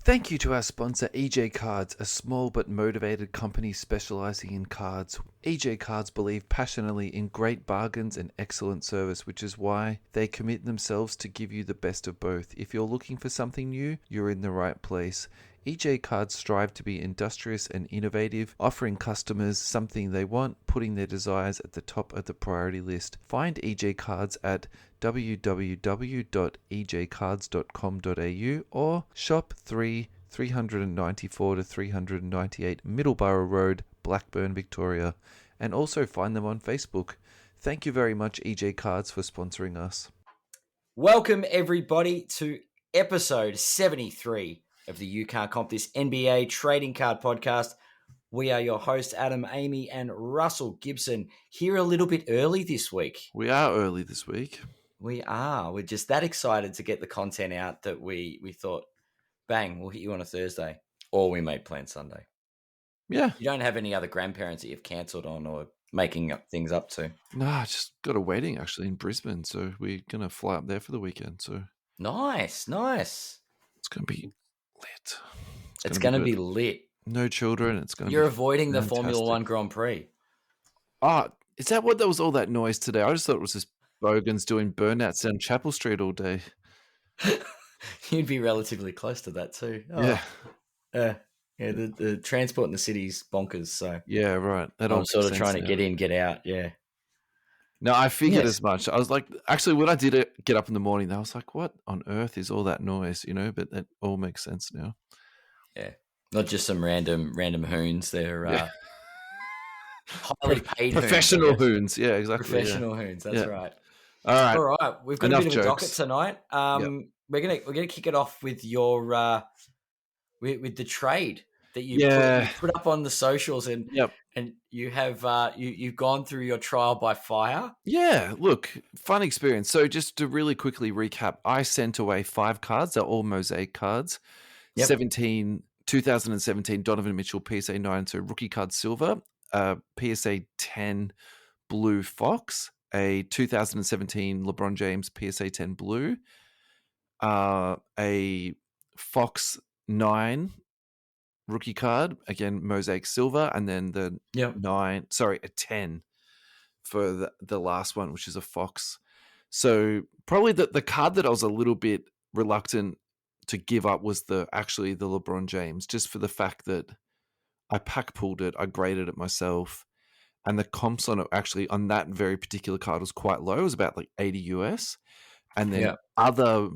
Thank you to our sponsor, EJ Cards, a small but motivated company specializing in cards. EJ Cards believe passionately in great bargains and excellent service, which is why they commit themselves to give you the best of both. If you're looking for something new, you're in the right place. EJ Cards strive to be industrious and innovative, offering customers something they want, putting their desires at the top of the priority list. Find EJ Cards at www.ejcards.com.au or shop 394 to 398 Middleborough Road, Blackburn, Victoria, and also find them on Facebook. Thank you very much, EJ Cards, for sponsoring us. Welcome, everybody, to episode 73 of the You Can't Comp This NBA Trading Card Podcast. We are your hosts, Adam, Amy, and Russell Gibson, here a little bit early this week. We are early this week. We are. We're just that excited to get the content out that we thought, bang, we'll hit you on a Thursday, or we may plan Sunday. Yeah. You don't have any other grandparents that you've cancelled on or making up things up to? No, I just got a wedding actually in Brisbane, so we're going to fly up there for the weekend. So Nice. It's going to be lit. It's going to be lit. No children. It's going to. You're avoiding fantastic. the Formula One Grand Prix. Oh, is that what there was all that noise today? I just thought it was just bogans doing burnouts down Chapel Street all day. You'd be relatively close to that too. Oh. Yeah. Yeah, the transport in the city's bonkers. So yeah, right. That I'm sort of trying to get in, get out. Yeah. No, I figured as much. I was like, actually, when I did it, get up in the morning, I was like, what on earth is all that noise? You know, but that all makes sense now. Yeah. Not just some random hoons. They're highly paid professional hoons. Yeah, exactly. Professional hoons. That's right. All right. We've got a bit of a docket tonight. We're gonna kick it off with your with the trade that you put up on the socials, and you have you've gone through your trial by fire. Yeah, look, fun experience. So just to really quickly recap, I sent away 5 cards. They're all mosaic cards. 2017 Donovan Mitchell PSA 9, so rookie card silver, PSA 10 blue Fox, a 2017 LeBron James PSA 10 blue, a Fox 9 rookie card, again mosaic silver, and then the a 10 for the last one, which is a Fox. So probably the card that I was a little bit reluctant to give up was the LeBron James, just for the fact that I pack pulled it, I graded it myself, and the comps on it actually on that very particular card was quite low. It was about like 80 US, and then other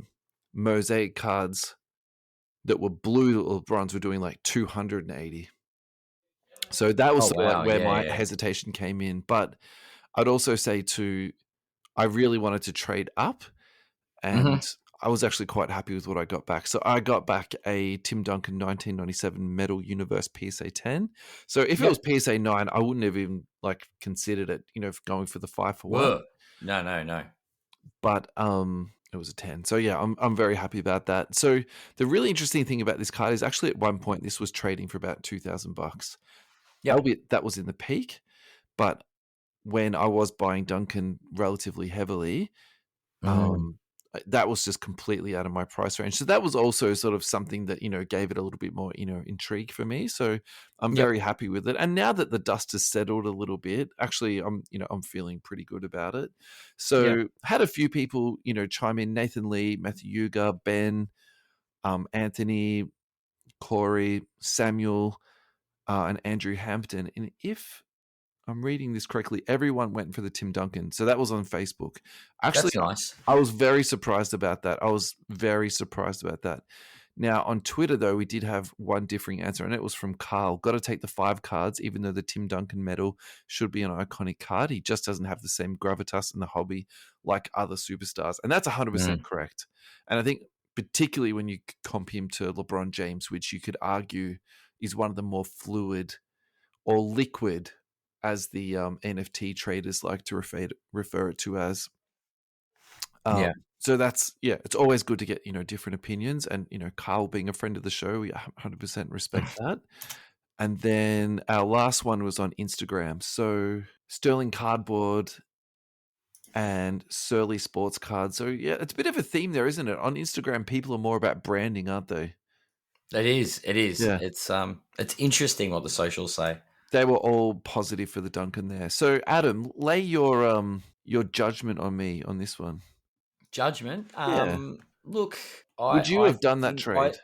mosaic cards that were blue LeBrons were doing like 280. So that was where my hesitation came in. But I'd also say I really wanted to trade up, and I was actually quite happy with what I got back. So I got back a Tim Duncan 1997 Metal Universe PSA 10. So if it was PSA 9, I wouldn't have even like considered it, going for the 5-for-1. No. But it was a 10. So yeah, I'm very happy about that. So the really interesting thing about this card is actually at one point this was trading for about $2,000. Yeah, that was in the peak, but when I was buying Duncan relatively heavily, that was just completely out of my price range. So that was also sort of something that, gave it a little bit more, intrigue for me. So I'm very happy with it. And now that the dust has settled a little bit, actually, I'm feeling pretty good about it. So had a few people, chime in: Nathan Lee, Matthew Yuga, Ben, Anthony, Corey, Samuel, and Andrew Hampton. And if I'm reading this correctly, everyone went for the Tim Duncan. So that was on Facebook. Actually, that's nice. I was very surprised about that. Now, on Twitter, though, we did have one differing answer, and it was from Carl. Got to take the 5 cards, even though the Tim Duncan medal should be an iconic card. He just doesn't have the same gravitas in the hobby like other superstars. And that's 100% correct. And I think particularly when you comp him to LeBron James, which you could argue is one of the more fluid or liquid, as the NFT traders like to refer it to as. So that's, it's always good to get, different opinions. And, Carl being a friend of the show, we 100% respect that. And then our last one was on Instagram. So Sterling Cardboard and Surly Sports Cards. So, it's a bit of a theme there, isn't it? On Instagram, people are more about branding, aren't they? It is. Yeah. It's interesting what the socials say. They were all positive for the Duncan there. So, Adam, lay your judgment on me on this one. Judgment? Yeah. Look, Would you have done that trade?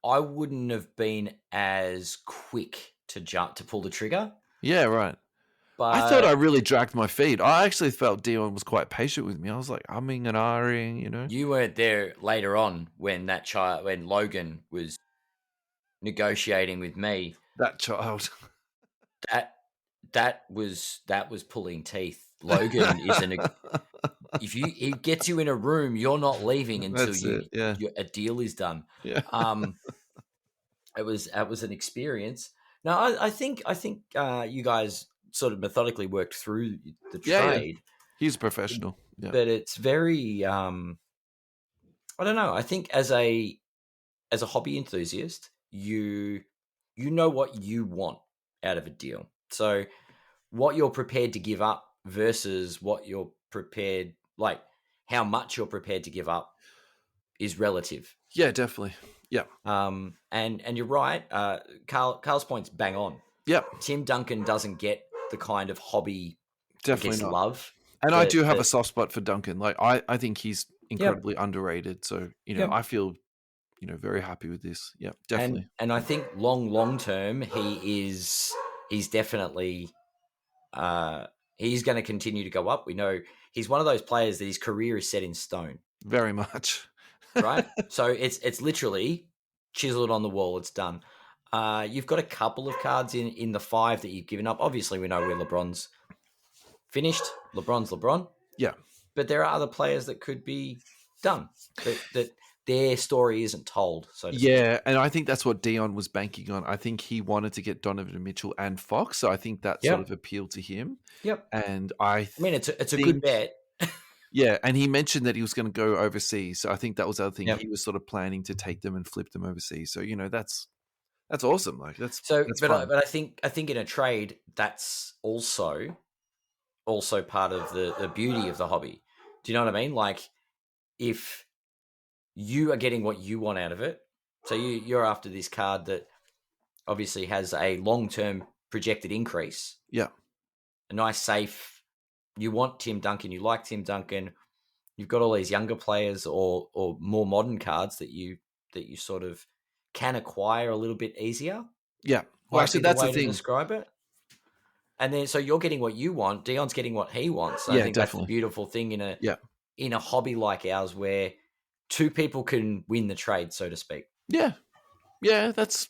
I wouldn't have been as quick to pull the trigger. Yeah, right. But I thought I really dragged my feet. I actually felt Dion was quite patient with me. I was like umming and ahhing, you know. You weren't there later on when when Logan was negotiating with me. That child. That was pulling teeth. Logan if he gets you in a room, you're not leaving until a deal is done. Yeah. That was an experience. Now I think you guys sort of methodically worked through the trade. Yeah. He's a professional. Yeah. But it's very I don't know. I think as a hobby enthusiast, you know what you want out of a deal. So what you're prepared to give up versus what you're prepared, like how much you're prepared to give up, is relative. Yeah, definitely. Yeah. And you're right. Carl's point's bang on. Yeah. Tim Duncan doesn't get the kind of hobby definitely not. Love. And I do have a soft spot for Duncan. Like I think he's incredibly underrated. So, I feel, very happy with this. Yeah, definitely. And I think long term, he's definitely he's going to continue to go up. We know he's one of those players that his career is set in stone. Very much. Right? So it's literally chiseled on the wall. It's done. You've got a couple of cards in the 5 that you've given up. Obviously, we know where LeBron's finished. LeBron's LeBron. Yeah. But there are other players that could be done. That their story isn't told. So to speak. And I think that's what Dion was banking on. I think he wanted to get Donovan Mitchell and Fox, so I think that sort of appealed to him. Yep. And I mean, it's a good bet. Yeah, and he mentioned that he was going to go overseas, so I think that was the other thing. Yep. He was sort of planning to take them and flip them overseas. So that's awesome. Like that's but I think in a trade, that's also part of the beauty of the hobby. Do you know what I mean? Like if you are getting what you want out of it, so you're after this card that obviously has a long-term projected increase. Yeah, a nice safe. You want Tim Duncan. You like Tim Duncan. You've got all these younger players or more modern cards that you sort of can acquire a little bit easier. Yeah, well, actually, that's the thing. To describe it. And then, so you're getting what you want. Dion's getting what he wants. So I think definitely. That's the beautiful thing in a hobby like ours, where two people can win the trade, so to speak. Yeah, that's.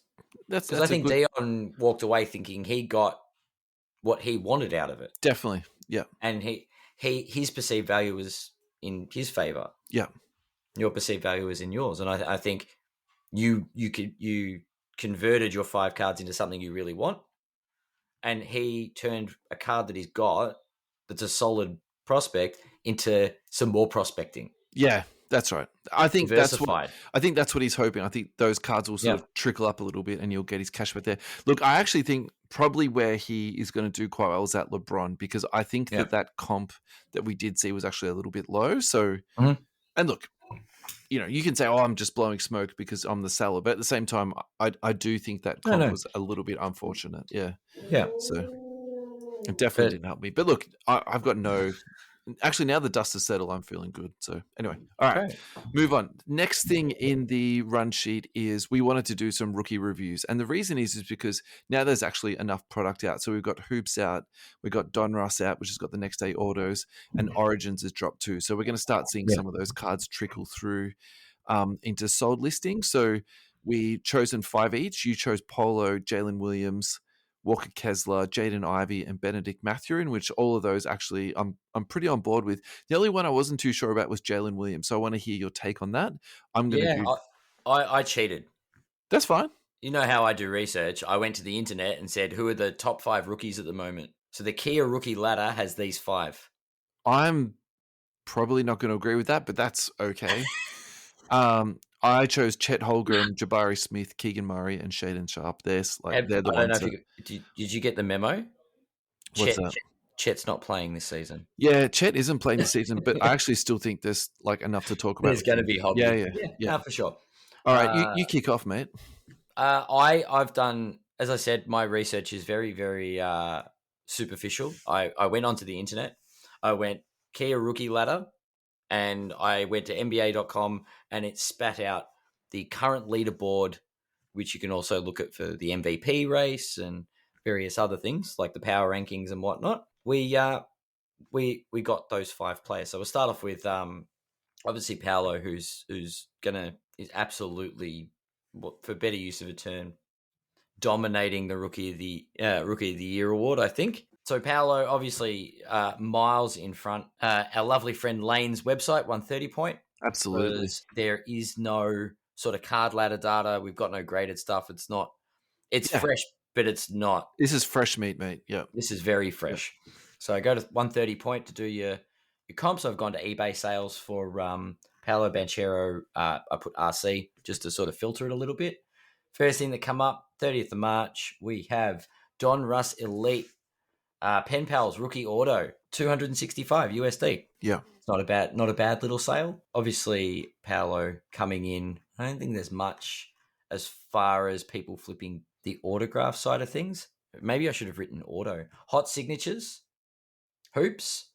Because I think Dion walked away thinking he got what he wanted out of it. Definitely. Yeah. And his perceived value was in his favor. Yeah. Your perceived value is in yours. And I think you converted your 5 cards into something you really want. And he turned a card that he's got that's a solid prospect into some more prospecting. Yeah, that's right. I think that's what he's hoping. I think those cards will sort of trickle up a little bit and you'll get his cash back there. Look, I actually think probably where he is going to do quite well is at LeBron, because I think that comp that we did see was actually a little bit low. So, and look, you can say, I'm just blowing smoke because I'm the seller. But at the same time, I do think that comp was a little bit unfortunate. Yeah. Yeah. So it definitely didn't help me. But look, I've got no... Actually, now the dust has settled, I'm feeling good. So anyway, all right, move on. Next thing in the run sheet is we wanted to do some rookie reviews. And the reason is because now there's actually enough product out. So we've got Hoops out, we've got Donruss out, which has got the next day autos, and Origins has dropped too. So we're going to start seeing some of those cards trickle through into sold listings. So we chosen 5 each. You chose Polo, Jalen Williams, Walker Kessler, Jaden Ivey, and Benedict Mathurin, which all of those actually I'm pretty on board with. The only one I wasn't too sure about was Jalen Williams, so I want to hear your take on that. I cheated. That's fine. You know how I do research. I went to the internet and said, who are the top 5 rookies at the moment? So the Kia rookie ladder has these 5. I'm probably not going to agree with that, but that's okay. I chose Chet Holmgren, Jabari Smith, Keegan Murray, and Shaedon Sharpe. They're the ones. Did you get the memo? What's that? Chet's not playing this season. Yeah, Chet isn't playing this season, but I actually still think there's enough to talk about. There's going to be hobby. Yeah, for sure. All right, you kick off, mate. I've done, as I said, my research is very, very superficial. I went onto the internet. I went Kia rookie ladder, and I went to NBA.com, and it spat out the current leaderboard, which you can also look at for the MVP race and various other things like the power rankings and whatnot. We got those 5 players. So we'll start off with obviously Paolo, who's is absolutely, for better use of a term, dominating the rookie of the year award, I think. So Paolo, obviously, miles in front. Our lovely friend Lane's website, 130 point. Absolutely. There is no sort of card ladder data. We've got no graded stuff. It's fresh, but it's not. This is fresh meat, mate. Yeah. This is very fresh. Yeah. So I go to 130 point to do your comps. I've gone to eBay sales for Paolo Banchero. I put RC just to sort of filter it a little bit. First thing that come up, 30th of March, we have Donruss Elite Pen Pals Rookie Auto, 265 USD. Yeah. It's not a bad little sale. Obviously, Paolo coming in. I don't think there's much as far as people flipping the autograph side of things. Maybe I should have written auto. Hot signatures, hoops,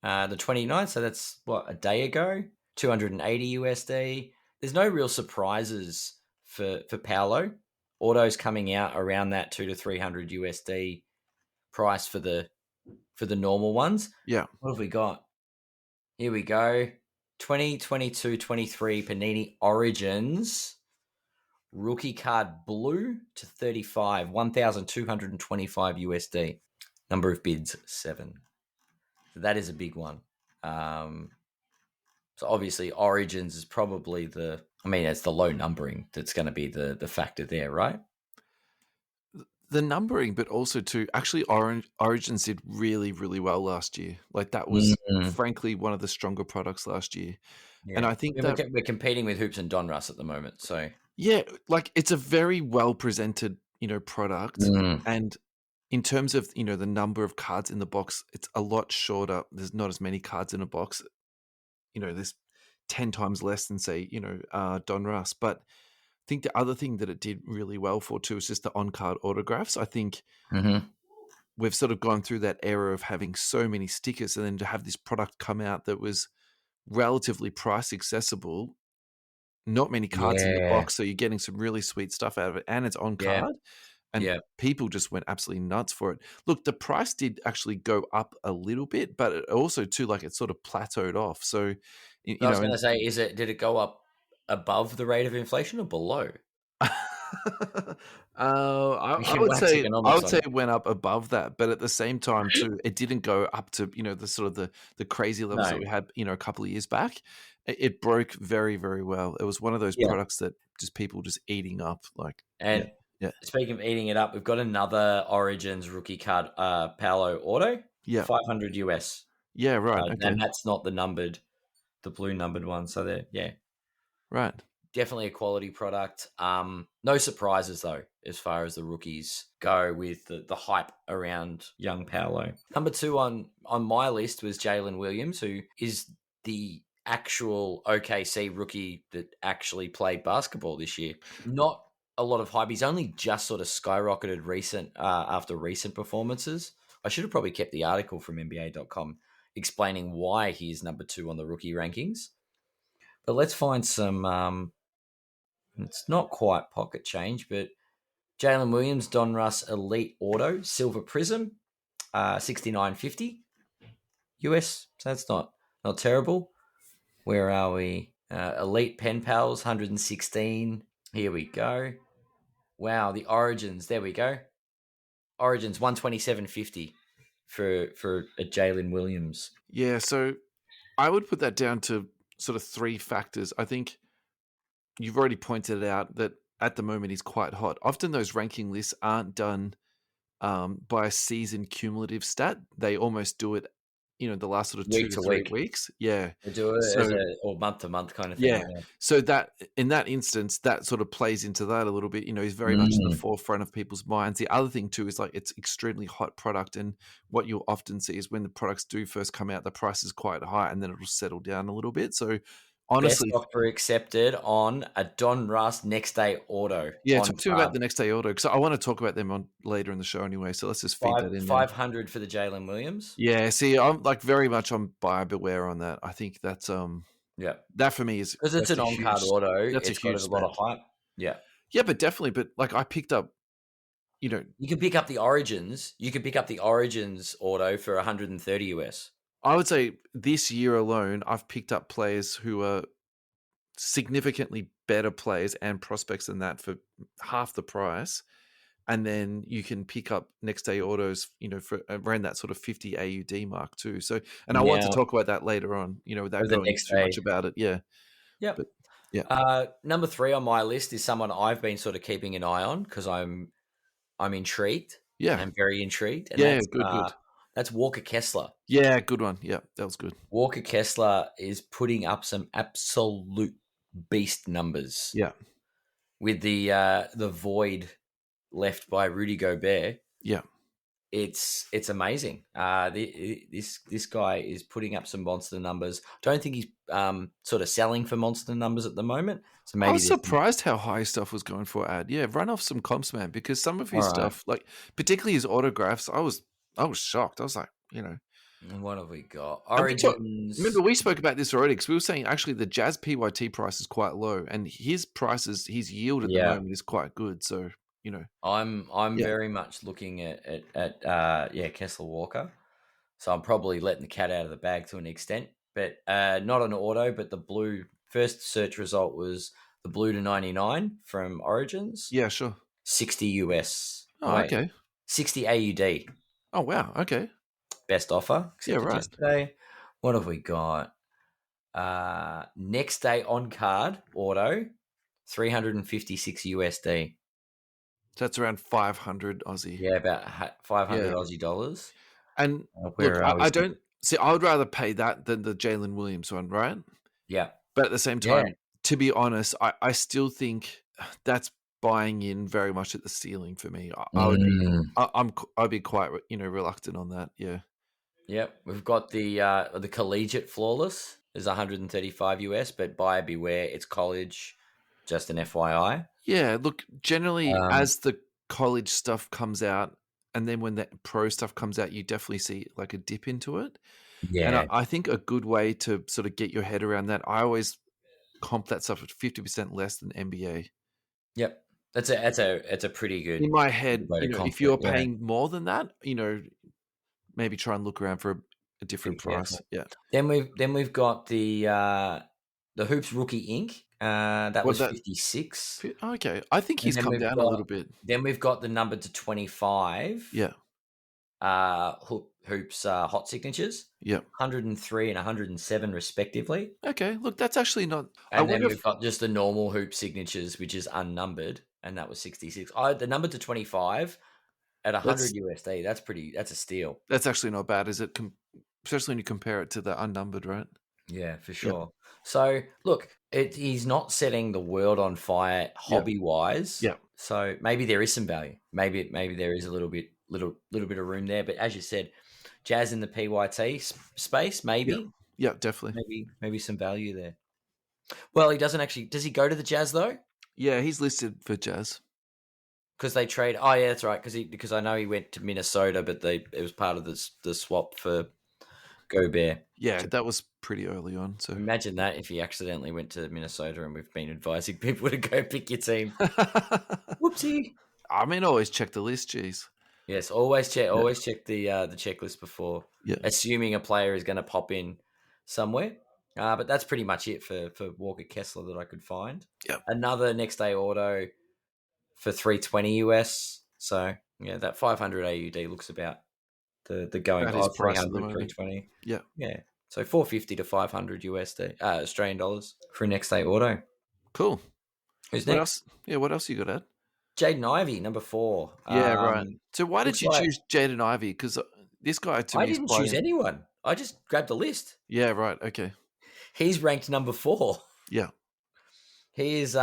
the 29th. So that's a day ago, 280 USD. There's no real surprises for Paolo. Autos coming out around that 200 to 300 USD price for the normal ones. Yeah. What have we got? Here we go. 2022-23 Panini Origins. Rookie card blue to 35, 1,225 USD. Number of bids, 7. So that is a big one. So obviously Origins is probably it's the low numbering that's going to be the factor there, right? The numbering, but also too, actually Origins did really, really well last year. Like that was frankly one of the stronger products last year. Yeah. And I think that we're competing with Hoops and Donruss at the moment. So yeah, like it's a very well presented, product. And in terms of, the number of cards in the box, it's a lot shorter. There's not as many cards in a box. There's 10 times less than say, Donruss. But I think the other thing that it did really well for too is just the on-card autographs. I think we've sort of gone through that era of having so many stickers, and then to have this product come out that was relatively price accessible, not many cards in the box, so you're getting some really sweet stuff out of it, and it's on card. And people just went absolutely nuts for it. Look, the price did actually go up a little bit, but it also too, like it sort of plateaued off. So, I was going to say, did it go up above the rate of inflation or below? I would say it went up above that, but at the same time too, it didn't go up to the sort of the crazy levels that we had a couple of years back. It broke very, very well. It was one of those products that just people just eating up like. And speaking of eating it up, we've got another Origins rookie card, Paolo Auto, 500 US. Yeah, right. Okay. And that's not the blue numbered one. So there, right. Definitely a quality product. No surprises though, as far as the rookies go with the hype around young Paolo. Number 2 on my list was Jalen Williams, who is the actual OKC rookie that actually played basketball this year. Not a lot of hype. He's only just sort of skyrocketed after recent performances. I should have probably kept the article from NBA.com explaining why he is number 2 on the rookie rankings. But let's find some, it's not quite pocket change, but Jalen Williams, Donruss Elite Auto, Silver Prism, 69.50 US. So that's not terrible. Where are we? Elite Pen Pals, 116. Here we go. Wow, the Origins. There we go. Origins, 127.50 for a Jalen Williams. Yeah, so I would put that down to sort of 3 factors. I think you've already pointed out that at the moment he's quite hot. Often those ranking lists aren't done by a season cumulative stat. They almost do it, the last sort of 2 to 3 weeks. Yeah. They do it or month to month kind of thing. Yeah. So that in that instance, that sort of plays into that a little bit. He's very much in the forefront of people's minds. The other thing too is like it's extremely hot product, and what you'll often see is when the products do first come out, the price is quite high and then it'll settle down a little bit. So honestly, best offer accepted on a Donruss next day auto. Yeah, talk to me about the next day auto because I want to talk about them later in the show anyway. So let's just feed that in there. 500 for the Jalen Williams. Yeah, see, I'm like very much on buyer beware on that. I think that's that for me is because it's an on-card auto. That's it's a huge got a lot of hype. Yeah, but definitely. But like I picked up, you can pick up the Origins. You can pick up the Origins auto for 130 US. I would say this year alone, I've picked up players who are significantly better players and prospects than that for half the price. And then you can pick up next day autos, for around that sort of 50 AUD mark too. So, and I want to talk about that later on, without going too much about it. Yeah. Yeah. But, yeah. Number 3 on my list is someone I've been sort of keeping an eye on because I'm intrigued. Yeah. I'm very intrigued. And yeah, good. That's Walker Kessler. Yeah, good one. Yeah, that was good. Walker Kessler is putting up some absolute beast numbers. Yeah. With the void left by Rudy Gobert. Yeah. It's amazing. This guy is putting up some monster numbers. Don't think he's sort of selling for monster numbers at the moment. So maybe I was surprised how high his stuff was going for. Yeah, run off some comps, man, because some of his stuff, like particularly his autographs, I was shocked. I was like, what have we got? Origins. Remember, we spoke about this already because we were saying actually the Jazz PYT price is quite low, and his yield at the moment is quite good. So I'm very much looking at Kessler Walker. So I'm probably letting the cat out of the bag to an extent, but not an auto. But the blue first search result was the blue to 99 from Origins. Yeah, sure. 60 US. Oh, okay. 60 AUD. Oh wow. Okay. Best offer. Yeah, right. Yesterday. What have we got? Next day on card auto, 356 USD. So that's around 500 Aussie. Yeah, about 500 Aussie dollars. And look, I don't see. I would rather pay that than the Jalen Williams one, right? Yeah. But at the same time, to be honest, I still think that's buying in very much at the ceiling for me. I'd be quite reluctant on that. Yeah. Yep, we've got the collegiate flawless is 135 US, but buyer beware, it's college. Just an FYI. Yeah, look, generally as the college stuff comes out, and then when the pro stuff comes out, you definitely see like a dip into it. Yeah, and I think a good way to sort of get your head around that, I always comp that stuff at 50% less than NBA. Yep, that's a pretty good. In my head, if you're paying more than that, maybe try and look around for a different price. Yeah. Then we've got the Hoops Rookie Inc. That was 56. Okay, I think he's come down a little bit. Then we've got the number to 25. Yeah. Hoops hot signatures. Yeah. 103 and 107 respectively. Okay, look, that's actually not. And then we've got just the normal hoop signatures, which is unnumbered, and that was 66. The number to 25 at 100 USD. That's a steal. That's actually not bad, is it? Especially when you compare it to the unnumbered, right? Yeah, for sure. Yep. So look, he's not setting the world on fire hobby wise. Yeah. So maybe there is some value. Maybe there is a little bit of room there. But as you said, Jazz in the PYT space, maybe. Yeah, definitely. Maybe some value there. Well, he doesn't actually. Does he go to the Jazz though? Yeah, he's listed for Jazz. Because they trade. Oh yeah, that's right. Because I know he went to Minnesota, but it was part of the swap for Gobert. Yeah, that was pretty early on. So imagine that if he accidentally went to Minnesota, and we've been advising people to go pick your team. Whoopsie. I mean, always check the list. Jeez. Yes, always check. Always check the checklist before. Yeah. Assuming a player is going to pop in somewhere. But that's pretty much it for Walker Kessler that I could find. Yeah. Another next day auto for 320 US. So yeah, that 500 AUD looks about the going price 300, 320. Yeah. Yeah. So 450 to 500 USD, Australian dollars for a next day auto. Cool. Who's next? Else? Yeah, what else you got, Ed? Jaden Ivey, number 4. Yeah, right. So why did you choose Jaden Ivey? Because this guy to me I didn't choose anyone. I just grabbed the list. Yeah, right. Okay. He's ranked number 4. Yeah. He is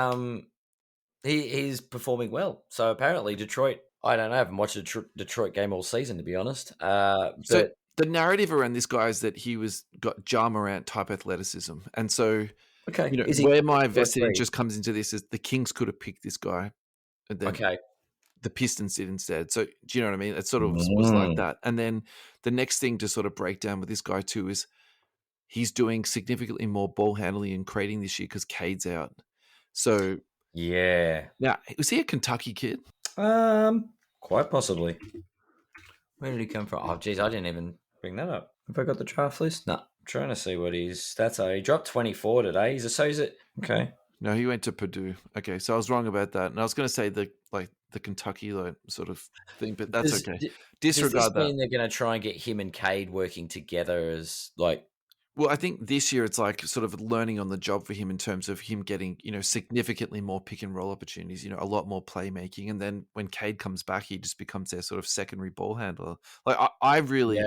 he's performing well. So apparently Detroit, I don't know, I haven't watched a Detroit game all season, to be honest. So the narrative around this guy is that he got Ja Morant type athleticism. And so Okay. You know, where my vested interest comes into this is the Kings could have picked this guy, and then the Pistons did instead. So do you know what I mean? It sort of was like that. And then the next thing to sort of break down with this guy too is he's doing significantly more ball handling and creating this year because Cade's out. So now, was he a Kentucky kid? Quite possibly. Where did he come from? Oh, geez, I didn't even bring that up. Have I got the draft list? No. I'm trying to see what his stats are. He dropped 24 today. He's a Sosa. Okay. No, he went to Purdue. Okay, so I was wrong about that. And I was going to say the Kentucky sort of thing, but that's okay. Disregard does this mean they're going to try and get him and Cade working together as like? Well, I think this year it's like sort of learning on the job for him in terms of him getting, significantly more pick and roll opportunities, a lot more playmaking. And then when Cade comes back, he just becomes their sort of secondary ball handler. Like I really...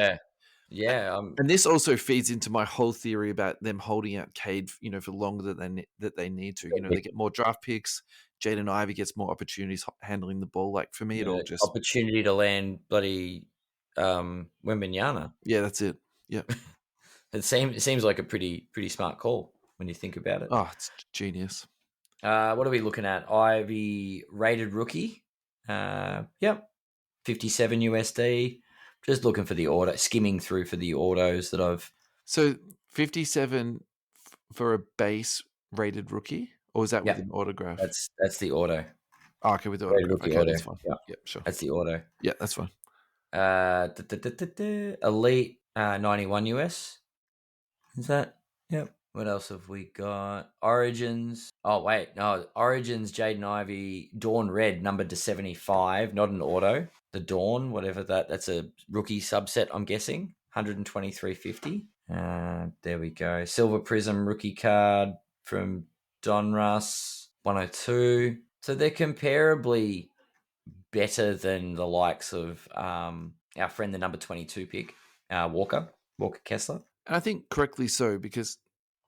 Yeah. And this also feeds into my whole theory about them holding out Cade, for longer than they need to. They get more draft picks. Jaden Ivey gets more opportunities handling the ball. Like for me, it all just... Opportunity to land bloody Wembanyama. Yeah, that's it. Yeah. It seems like a pretty smart call when you think about it. Oh, it's genius. What are we looking at? Ivy rated rookie. 57 USD. Just looking for the order, skimming through for the autos that I've... So 57 for a base rated rookie? Or is that with an autograph? That's the auto. Oh, okay, with the autograph. Okay, auto. That's fine. Yeah, sure. That's the auto. Yeah, that's fine. Elite 91 US. Is that? Yep. What else have we got? Origins. Oh, wait. No, Origins, Jaden Ivey, Dawn Red, numbered to 75, not an auto. The Dawn, whatever that's a rookie subset, I'm guessing. 123.50. There we go. Silver Prism rookie card from Donruss, 102. So they're comparably better than the likes of our friend, the number 22 pick, Walker Kessler. And I think correctly so, because...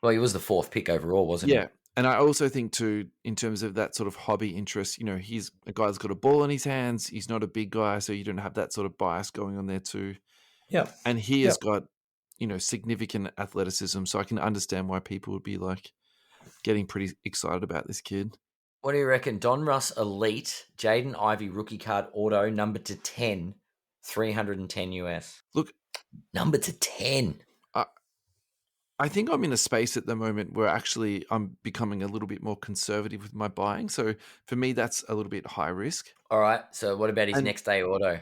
Well, he was the 4th pick overall, wasn't he? Yeah. And I also think too, in terms of that sort of hobby interest, he's a guy that's got a ball in his hands. He's not a big guy, so you don't have that sort of bias going on there too. Yeah. And he has got, significant athleticism. So I can understand why people would be like getting pretty excited about this kid. What do you reckon? Donruss Elite, Jaden Ivey rookie card auto, number to 10, 310 US. Look, number to 10. I think I'm in a space at the moment where actually I'm becoming a little bit more conservative with my buying. So for me, that's a little bit high risk. All right. So what about his next day auto?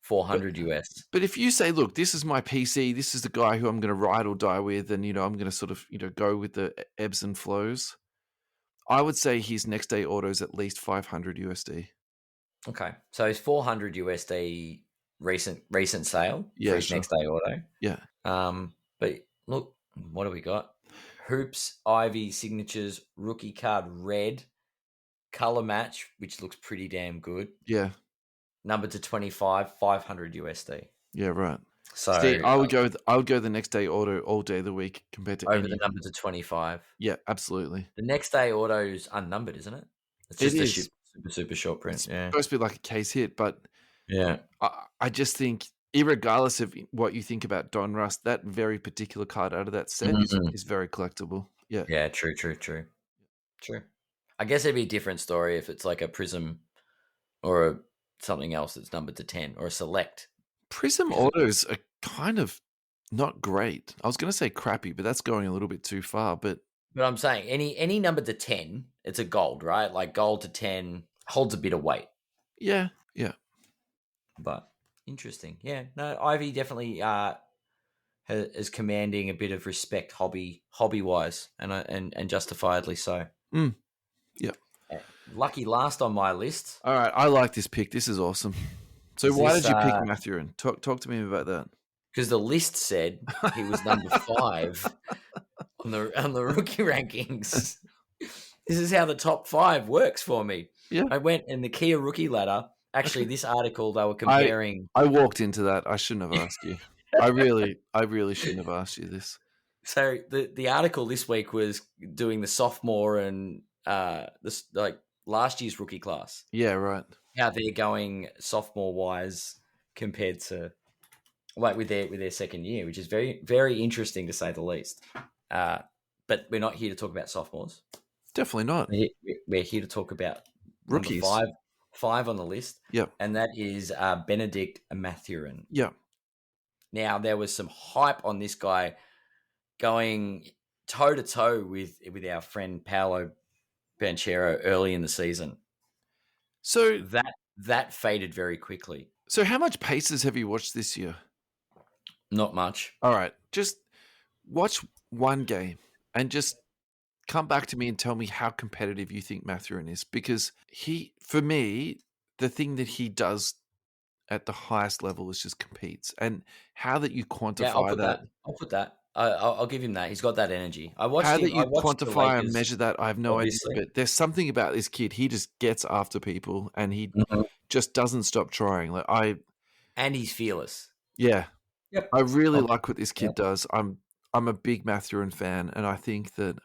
400 US. But if you say, look, this is my PC, this is the guy who I'm going to ride or die with, and, I'm going to sort of, go with the ebbs and flows, I would say his next day auto is at least 500 USD. Okay. So his 400 USD recent sale for his next day auto. Yeah. But look, what do we got? Hoops, Ivy signatures, rookie card red, color match, which looks pretty damn good. Yeah. Number to 25, 500 USD. Yeah, right. So see, I would go the next day auto all day of the week compared to over the number to 25. Yeah, absolutely. The next day auto is unnumbered, isn't it? It's just a super short print. It's supposed to be like a case hit, but yeah, I just think, irregardless of what you think about Donruss, that very particular card out of that set is very collectible. Yeah. Yeah, true. I guess it'd be a different story if it's like a Prism or something else that's numbered to 10 or a Select. Prism autos are kind of not great. I was going to say crappy, but that's going a little bit too far. But I'm saying any number to 10, it's a gold, right? Like gold to 10 holds a bit of weight. Yeah. But interesting. Yeah. No, Ivy definitely is commanding a bit of respect hobby-wise and justifiably so. Yeah. Lucky last on my list. All right. I like this pick. This is awesome. So why did you pick Mathurin? Talk to me about that. Because the list said he was number 5 on the rookie rankings. This is how the top 5 works for me. Yeah. I went in the Kia rookie ladder. Actually, this article they were comparing. I walked into that. I shouldn't have asked you. I really shouldn't have asked you this. So the article this week was doing the sophomore and this like last year's rookie class. Yeah, right. How they're going sophomore wise compared to like with their second year, which is very, very interesting to say the least. but we're not here to talk about sophomores. Definitely not. We're here to talk about rookies. Number five on the list. Yep. And that is Benedict Mathurin. Yep. Now, there was some hype on this guy going toe-to-toe with our friend Paolo Banchero early in the season. So that faded very quickly. So how much Pacers have you watched this year? Not much. All right. Just watch one game and just come back to me and tell me how competitive you think Mathurin is. Because for me, the thing that he does at the highest level is just competes. And how that you quantify I'll put that. I'll give him that. He's got that energy. I watched how him. that you quantify and measure that, I have no idea. But there's something about this kid. He just gets after people and he just doesn't stop trying. And he's fearless. Yeah. Yep. I really like what this kid does. I'm a big Mathurin fan, and I think that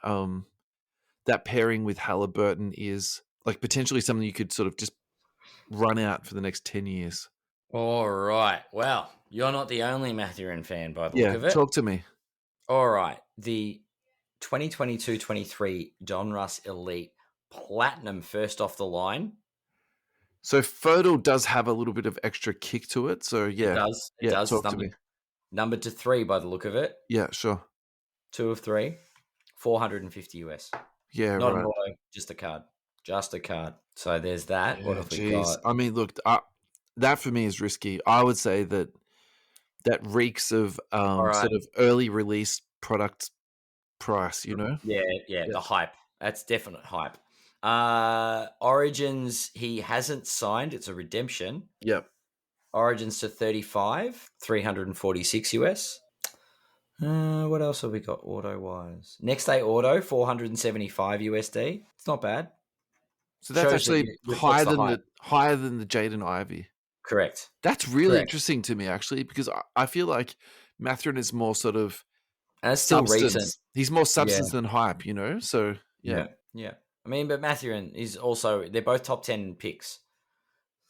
that pairing with Halliburton is like potentially something you could sort of just run out for the next 10 years. All right. Well, you're not the only Mathurin fan by the look of it. Talk to me. All right. The 2022-23 Donruss Elite Platinum first off the line. So Fertile does have a little bit of extra kick to it. So yeah. It does. Talk to me. Numbered to 3 by the look of it. Yeah, sure. 2 of 3. $450 US. Yeah, not right. an auto, just a card. Just a card. So there's that. What have we got? I mean, look, that for me is risky. I would say that reeks of sort of early release product price, you know? Yeah, the hype. That's definite hype. Origins, he hasn't signed. It's a redemption. Yep. Origins to 35, $346 US. What else have we got auto-wise? Next day auto, $475 USD. It's not bad. So that's actually higher than the Jaden Ivey. Correct. That's really interesting to me, actually, because I feel like Mathurin is more sort of and it's still recent. He's more substance than hype, you know? So, yeah. I mean, but Mathurin is also, they're both top 10 picks.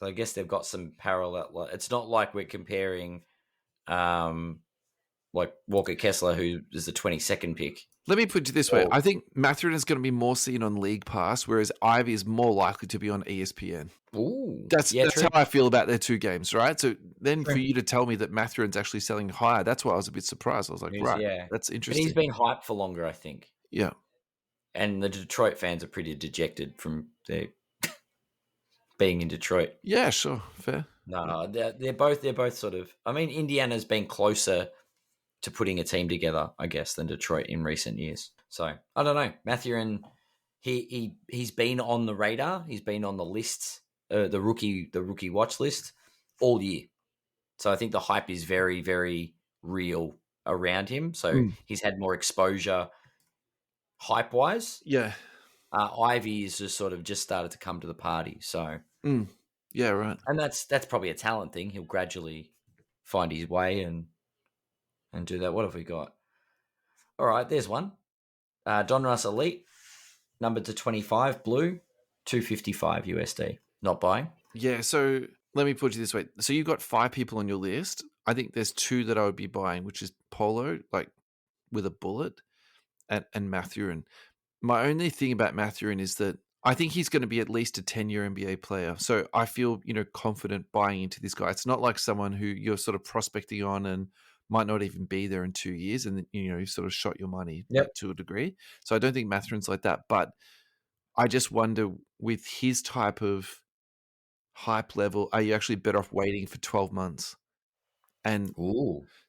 So I guess they've got some parallel. It's not like we're comparing like Walker Kessler, who is the 22nd pick. Let me put it this way. I think Mathurin is going to be more seen on League Pass, whereas Ivy is more likely to be on ESPN. Ooh. That's how I feel about their two games, right? So then for you to tell me that Mathurin's actually selling higher, that's why I was a bit surprised. I was like, that's interesting. But he's been hyped for longer, I think. Yeah. And the Detroit fans are pretty dejected from their being in Detroit. Yeah, sure. Fair. No, they're both sort of, I mean, Indiana's been closer to putting a team together, I guess, than Detroit in recent years. So I don't know. Mathurin, he's been on the radar. He's been on the list, the rookie watch list all year. So I think the hype is very, very real around him. So he's had more exposure hype wise. Yeah. Ivy is just sort of just started to come to the party. So yeah, right. And that's probably a talent thing. He'll gradually find his way and do that. What have we got? All right, there's one. Donruss Elite, numbered to 25, blue, $255 USD. Not buying. Yeah, so let me put it this way. So you've got 5 people on your list. I think there's 2 that I would be buying, which is Polo, like with a bullet, and Mathurin. My only thing about Mathurin is that I think he's going to be at least a 10-year NBA player. So I feel, confident buying into this guy. It's not like someone who you're sort of prospecting on and might not even be there in 2 years, and then you've sort of shot your money to a degree. So I don't think Mathurin's like that, but I just wonder with his type of hype level, are you actually better off waiting for 12 months? And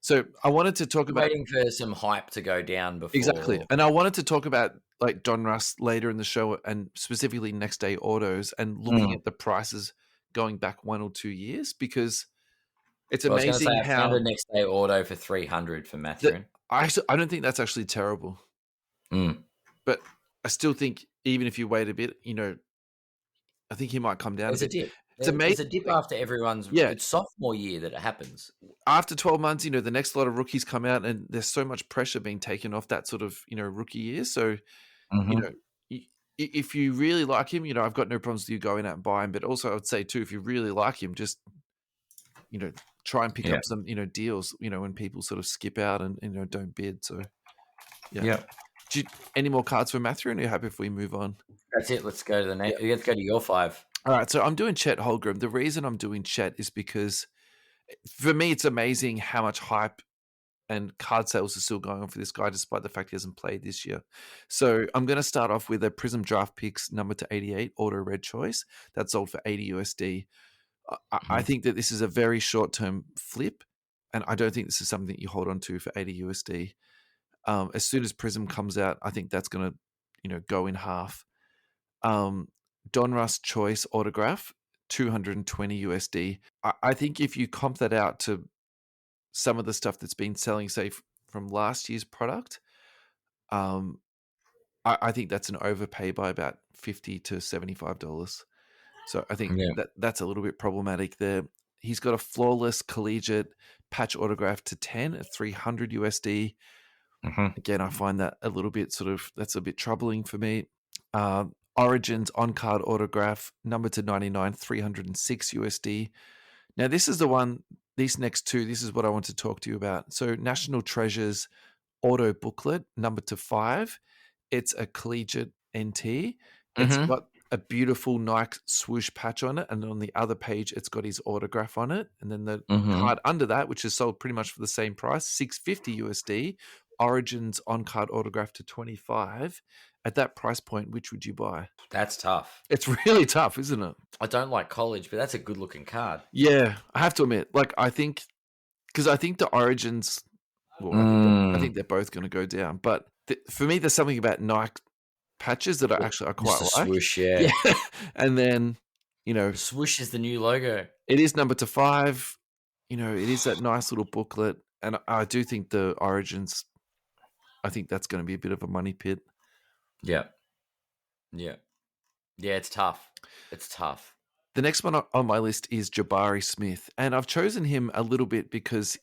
so I wanted to talk about waiting for some hype to go down before. Exactly. And I wanted to talk about like Donruss later in the show, and specifically next day autos, and looking at the prices going back 1 or 2 years, because it's amazing I found a next day auto for 300 for Mathurin. I don't think that's actually terrible. But I still think even if you wait a bit, I think he might come down a bit. It's amazing. It's a dip after everyone's it's sophomore year that it happens. After 12 months, the next lot of rookies come out, and there's so much pressure being taken off that sort of, rookie year. So, if you really like him, I've got no problems with you going out and buying. But also I would say too, if you really like him, just, try and pick up some, deals, when people sort of skip out and, don't bid. So, yeah. Any more cards for Matthew, and are you happy if we move on? That's it. Let's go to the next. Let's go to your 5. All right, so I'm doing Chet Holmgren. The reason I'm doing Chet is because for me, it's amazing how much hype and card sales are still going on for this guy, despite the fact he hasn't played this year. So I'm going to start off with a Prism Draft Picks number to 88 auto red choice that sold for 80 USD. I think that this is a very short-term flip, and I don't think this is something that you hold on to for 80 USD. As soon as Prism comes out, I think that's going to, go in half. Donruss Choice Autograph, 220 USD. I think if you comp that out to some of the stuff that's been selling, say, from last year's product, I think that's an overpay by about $50 to $75. So I think that's a little bit problematic there. He's got a flawless collegiate patch autograph to 10 at 300 USD. Again, I find that a little bit that's a bit troubling for me. Origins on-card autograph, number to 99, 306 USD. Now, this is the one, these next two, this is what I want to talk to you about. So National Treasures auto booklet, number to 5. It's a collegiate NT. It's got a beautiful Nike swoosh patch on it, and on the other page, it's got his autograph on it. And then the card under that, which is sold pretty much for the same price, 650 USD. Origins on-card autograph to 25. At that price point, which would you buy? That's tough. It's really tough, isn't it? I don't like college, but that's a good-looking card. Yeah, I have to admit. I think the Origins, I think they're both going to go down. But for me, there's something about Nike patches that I quite like. Swoosh, yeah. And then, swoosh is the new logo. It is number to 5. It is that nice little booklet. And I do think the Origins, I think that's going to be a bit of a money pit. Yeah. It's tough. The next one on my list is Jabari Smith, and I've chosen him a little bit because,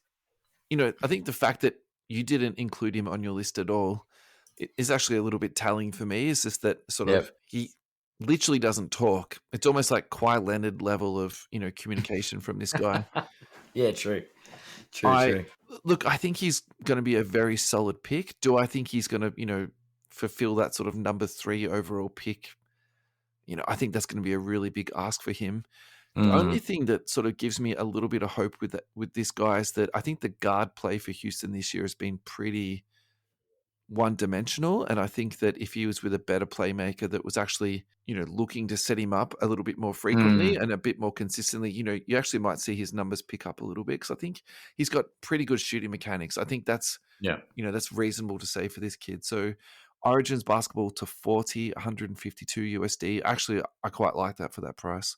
I think the fact that you didn't include him on your list at all is actually a little bit telling for me. It's just that sort of he literally doesn't talk. It's almost like Kawhi Leonard level of communication from this guy. Yeah, true. Look, I think he's going to be a very solid pick. Do I think he's going to fulfill that sort of number 3 overall pick? I think that's going to be a really big ask for him. The only thing that sort of gives me a little bit of hope with this guy is that I think the guard play for Houston this year has been pretty one-dimensional, and I think that if he was with a better playmaker that was actually, looking to set him up a little bit more frequently and a bit more consistently, you actually might see his numbers pick up a little bit, because I think he's got pretty good shooting mechanics. I think that's, that's reasonable to say for this kid. So Origins basketball to 40, 152 USD. Actually, I quite like that for that price.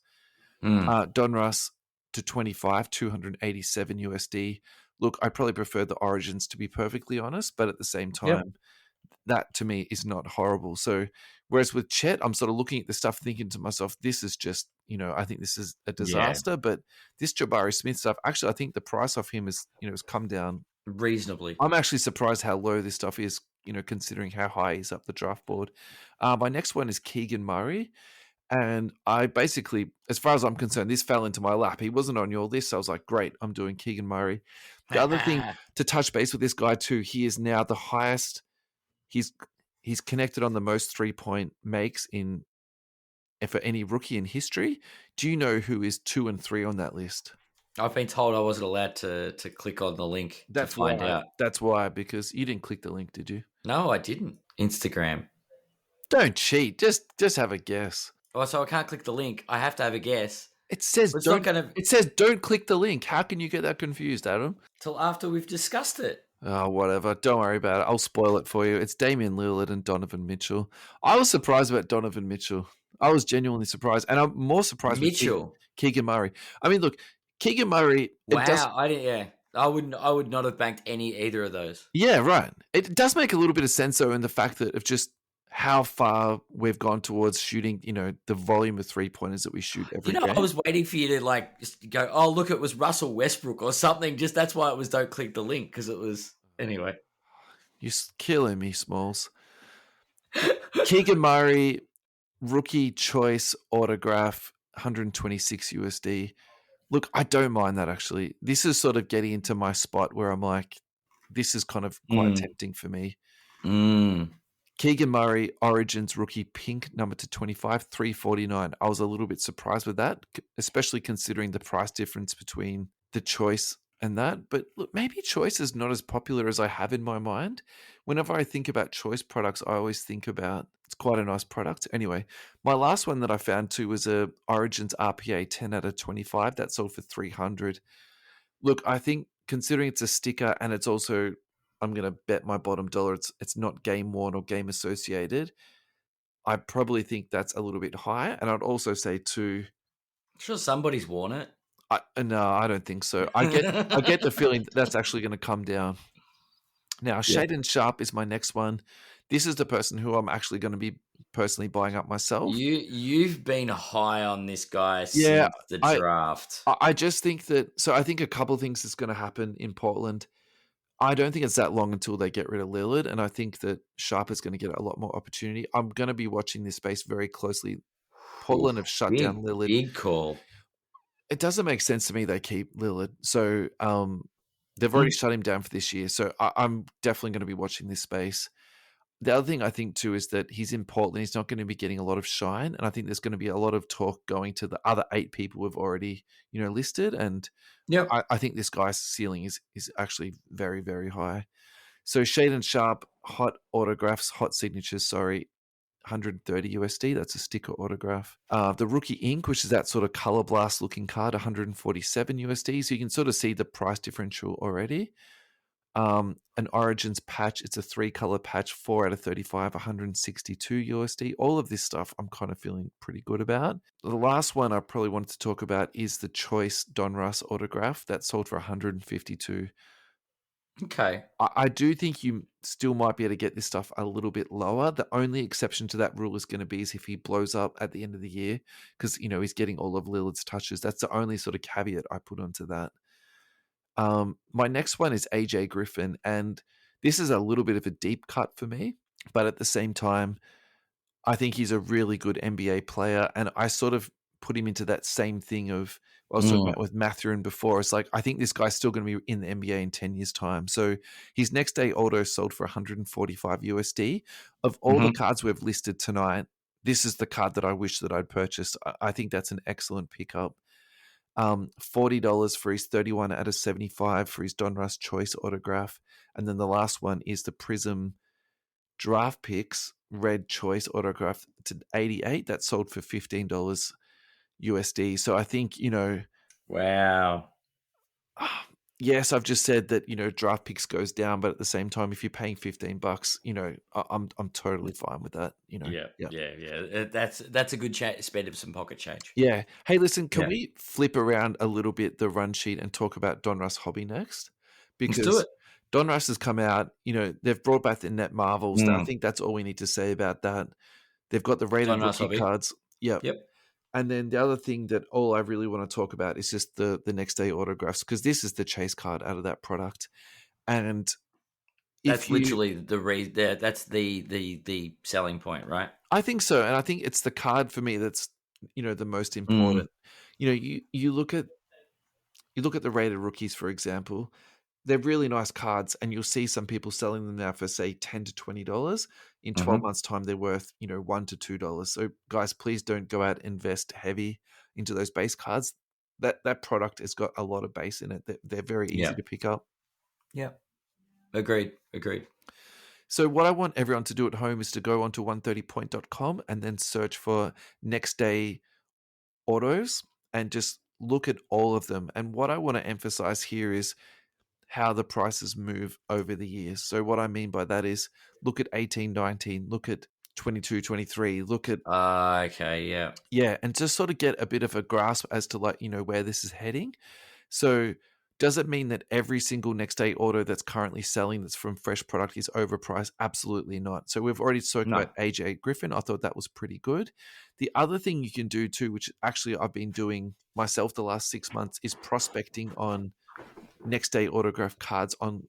Donruss to 25, 287 USD. Look, I probably prefer the Origins, to be perfectly honest, but at the same time, that to me is not horrible. So whereas with Chet, I'm sort of looking at the stuff thinking to myself, this is just, I think this is a disaster. But this Jabari Smith stuff, actually, I think the price of him is, has come down reasonably. I'm actually surprised how low this stuff is, considering how high he's up the draft board. My next one is Keegan Murray. And I basically, as far as I'm concerned, this fell into my lap. He wasn't on your list. So I was like, great, I'm doing Keegan Murray. The other thing to touch base with this guy too, he is now the highest. He's connected on the most 3-point makes for any rookie in history. Do you know who is 2 and 3 on that list? I've been told I wasn't allowed to click on the link to find out. That's why, because you didn't click the link, did you? No, I didn't. Instagram. Don't cheat. Just have a guess. Oh, so I can't click the link. I have to have a guess. It says don't click the link. How can you get that confused, Adam? Till after we've discussed it. Oh, whatever. Don't worry about it. I'll spoil it for you. It's Damian Lillard and Donovan Mitchell. I was surprised about Donovan Mitchell. I was genuinely surprised. And I'm more surprised with Keegan Murray. I mean, look, Keegan Murray. Wow. I would not have banked either of those. Yeah, right. It does make a little bit of sense, though, in the fact that of just how far we've gone towards shooting, the volume of 3-pointers that we shoot every game. I was waiting for you to just go, oh, look, it was Russell Westbrook or something. Just that's why it was don't click the link, because it was anyway. You're killing me, Smalls. Keegan Murray, rookie choice autograph, 126 USD. Look, I don't mind that, actually. This is sort of getting into my spot where I'm like, this is kind of quite tempting for me. Keegan Murray, Origins rookie, pink, number to 25, $3.49. I was a little bit surprised with that, especially considering the price difference between the choice and that. But look, maybe choice is not as popular as I have in my mind. Whenever I think about choice products, I always think about it's quite a nice product. Anyway, my last one that I found too was a Origins RPA 10 out of 25. That sold for $300. Look, I think considering it's a sticker and it's also, I'm going to bet my bottom dollar it's not game worn or game associated, I probably think that's a little bit high. And I'd also say too, I'm sure somebody's worn it. No, I don't think so. I get the feeling that's actually going to come down. Now, Shaden Sharp is my next one. This is the person who I'm actually going to be personally buying up myself. You've been high on this guy since the draft. I just think that, so I think a couple of things is going to happen in Portland. I don't think it's that long until they get rid of Lillard, and I think that Sharp is going to get a lot more opportunity. I'm going to be watching this space very closely. Portland have shut down Lillard. Big call. It doesn't make sense to me they keep Lillard. So they've already shut him down for this year. So I'm definitely going to be watching this space. The other thing I think too is that he's in Portland. He's not going to be getting a lot of shine, and I think there's going to be a lot of talk going to the other 8 people who've already, listed. And I think this guy's ceiling is actually very, very high. So Shaden Sharp, hot autographs, hot signatures. Sorry, $130 USD. That's a sticker autograph. The rookie ink, which is that sort of color blast looking card, $147 USD. So you can sort of see the price differential already. An Origins patch, it's a 3-color patch, 4 out of 35, $162 USD. All of this stuff I'm kind of feeling pretty good about. The last one I probably wanted to talk about is the Choice Donruss autograph that sold for $152. Okay. I do think you still might be able to get this stuff a little bit lower. The only exception to that rule is going to be is if he blows up at the end of the year because, he's getting all of Lillard's touches. That's the only sort of caveat I put onto that. My next one is AJ Griffin, and this is a little bit of a deep cut for me, but at the same time, I think he's a really good NBA player, and I sort of put him into that same thing of I was talking about with Mathurin before. It's like I think this guy's still going to be in the NBA in 10 years' time. So his next day auto sold for $145 USD. Of all the cards we've listed tonight, this is the card that I wish that I'd purchased. I think that's an excellent pickup. $40 for his 31 out of 75 for his Donruss Choice autograph. And then the last one is the Prism Draft Picks Red Choice autograph to 88. That sold for $15 USD. So I think, wow. Yes, I've just said that, draft picks goes down, but at the same time, if you're paying $15, I'm totally fine with that. Yeah. That's a good spend of some pocket change. Yeah. Hey, listen, can we flip around a little bit the run sheet and talk about Donruss Hobby next? Because let's do it. Donruss has come out, they've brought back the Net Marvels. I think that's all we need to say about that. They've got the rated Donruss rookie cards. Yep. And then the other thing that all I really want to talk about is just the next day autographs, because this is the chase card out of that product. And that's literally that's the selling point, right? I think so. And I think it's the card for me that's, the most important. You look at the rated rookies, for example. They're really nice cards, and you'll see some people selling them now for, say, $10 to $20. In 12 months' time, they're worth, $1 to $2. So, guys, please don't go out and invest heavy into those base cards. That product has got a lot of base in it. They're very easy to pick up. Yeah. Agreed. So what I want everyone to do at home is to go onto 130point.com and then search for next day autos and just look at all of them. And what I want to emphasize here is how the prices move over the years. So what I mean by that is look at 18, 19, look at 22, 23, look at... okay, yeah. Yeah, and just sort of get a bit of a grasp as to where this is heading. So does it mean that every single next day auto that's currently selling that's from fresh product is overpriced? Absolutely not. So we've already spoken about AJ Griffin. I thought that was pretty good. The other thing you can do too, which actually I've been doing myself the last 6 months, is prospecting on next day autograph cards on,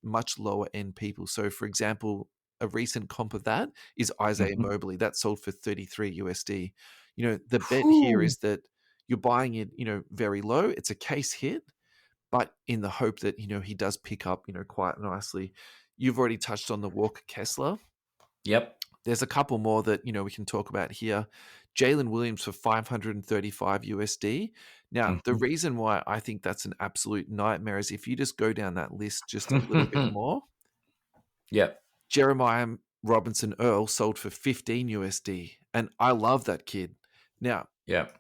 much lower end people. So for example, a recent comp of that is Isaiah Mobley. That sold for $33 USD. The bet here is that you're buying it, very low. It's a case hit, but in the hope that, he does pick up, quite nicely. You've already touched on the Walker Kessler. Yep. There's a couple more that, we can talk about here. Jalen Williams for $535 USD. Now, the reason why I think that's an absolute nightmare is if you just go down that list just a little bit more. Yep. Jeremiah Robinson Earl sold for 15 USD, and I love that kid. Now,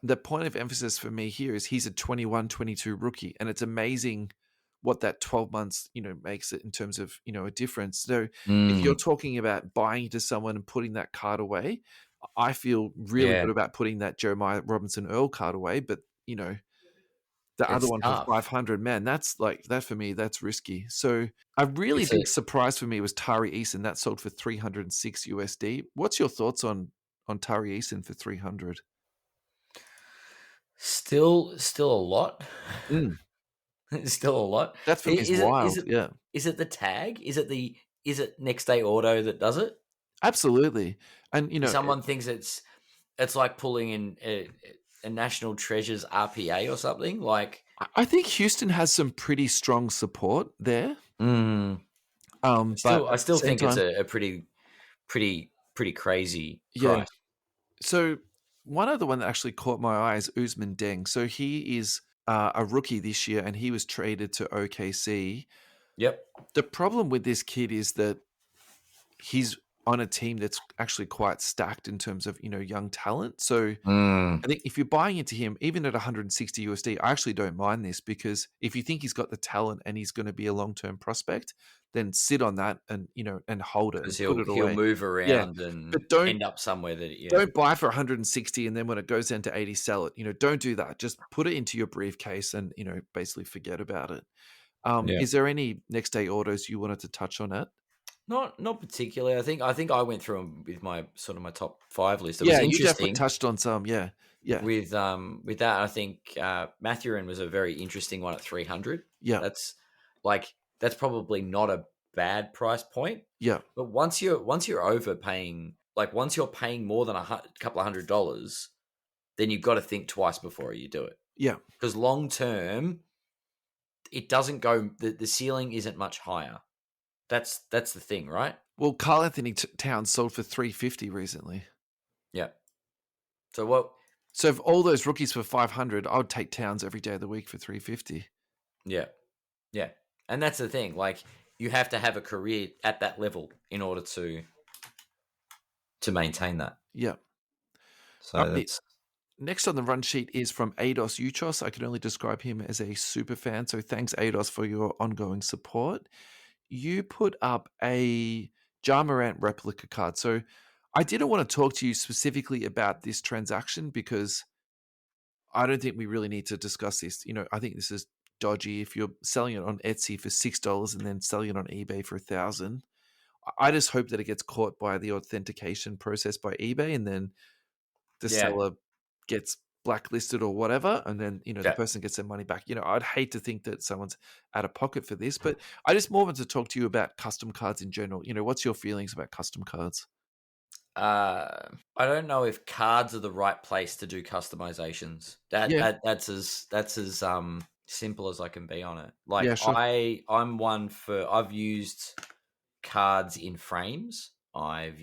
the point of emphasis for me here is he's a 21-22 rookie, and it's amazing what that 12 months, makes it in terms of, a difference. So if you're talking about buying into someone and putting that card away, I feel really good about putting that Jeremiah Robinson Earl card away. But, the other one for 500, man, that's that for me, that's risky. So a really big surprise for me was Tari Eason. That sold for 306 USD. What's your thoughts on Tari Eason for 300? Still a lot. Still a lot. That for me is wild. Is it the tag? Is it next day auto that does it? Absolutely. And someone thinks it's like pulling in a National Treasures RPA or something. Like, I think Houston has some pretty strong support there. But I still think it's a pretty crazy price. So one other one that actually caught my eye is Usman Deng. So he is a rookie this year, and he was traded to OKC. Yep. The problem with this kid is that he's on a team that's actually quite stacked in terms of, young talent. So I think if you're buying into him, even at 160 USD, I actually don't mind this, because if you think he's got the talent and he's going to be a long-term prospect, then sit on that and, and hold it. And he'll move around and end up somewhere that don't buy for 160 and then when it goes down to 80, sell it. Don't do that. Just put it into your briefcase and, basically forget about it. Is there any next day autos you wanted to touch on it? Not particularly. I think I went through them with my top 5 list. It was interesting. You definitely touched on some. Yeah. With that, I think Mathurin was a very interesting one at 300. Yeah, that's probably not a bad price point. Yeah, but once you're overpaying, once you're paying more than a couple of $100, then you've got to think twice before you do it. Yeah, because long term, it doesn't go. The ceiling isn't much higher. That's the thing, right? Well, Karl Anthony Towns sold for 350 recently. Yeah. So what? So if all those rookies for 500, I would take Towns every day of the week for 350. Yeah. And that's the thing. You have to have a career at that level in order to maintain that. Yeah. So next on the run sheet is from Ados Uchos. I can only describe him as a super fan. So thanks, Ados, for your ongoing support. You put up a Ja Morant replica card. So I didn't want to talk to you specifically about this transaction because I don't think we really need to discuss this. I think this is dodgy. If you're selling it on Etsy for $6 and then selling it on eBay for $1,000, I just hope that it gets caught by the authentication process by eBay and then the seller gets blacklisted or whatever, and then the person gets their money back. I'd hate to think that someone's out of pocket for this, but I just more want to talk to you about custom cards in general. What's your feelings about custom cards? I don't know if cards are the right place to do customizations. That's as simple as I can be on it. Sure. I've used cards in frames. I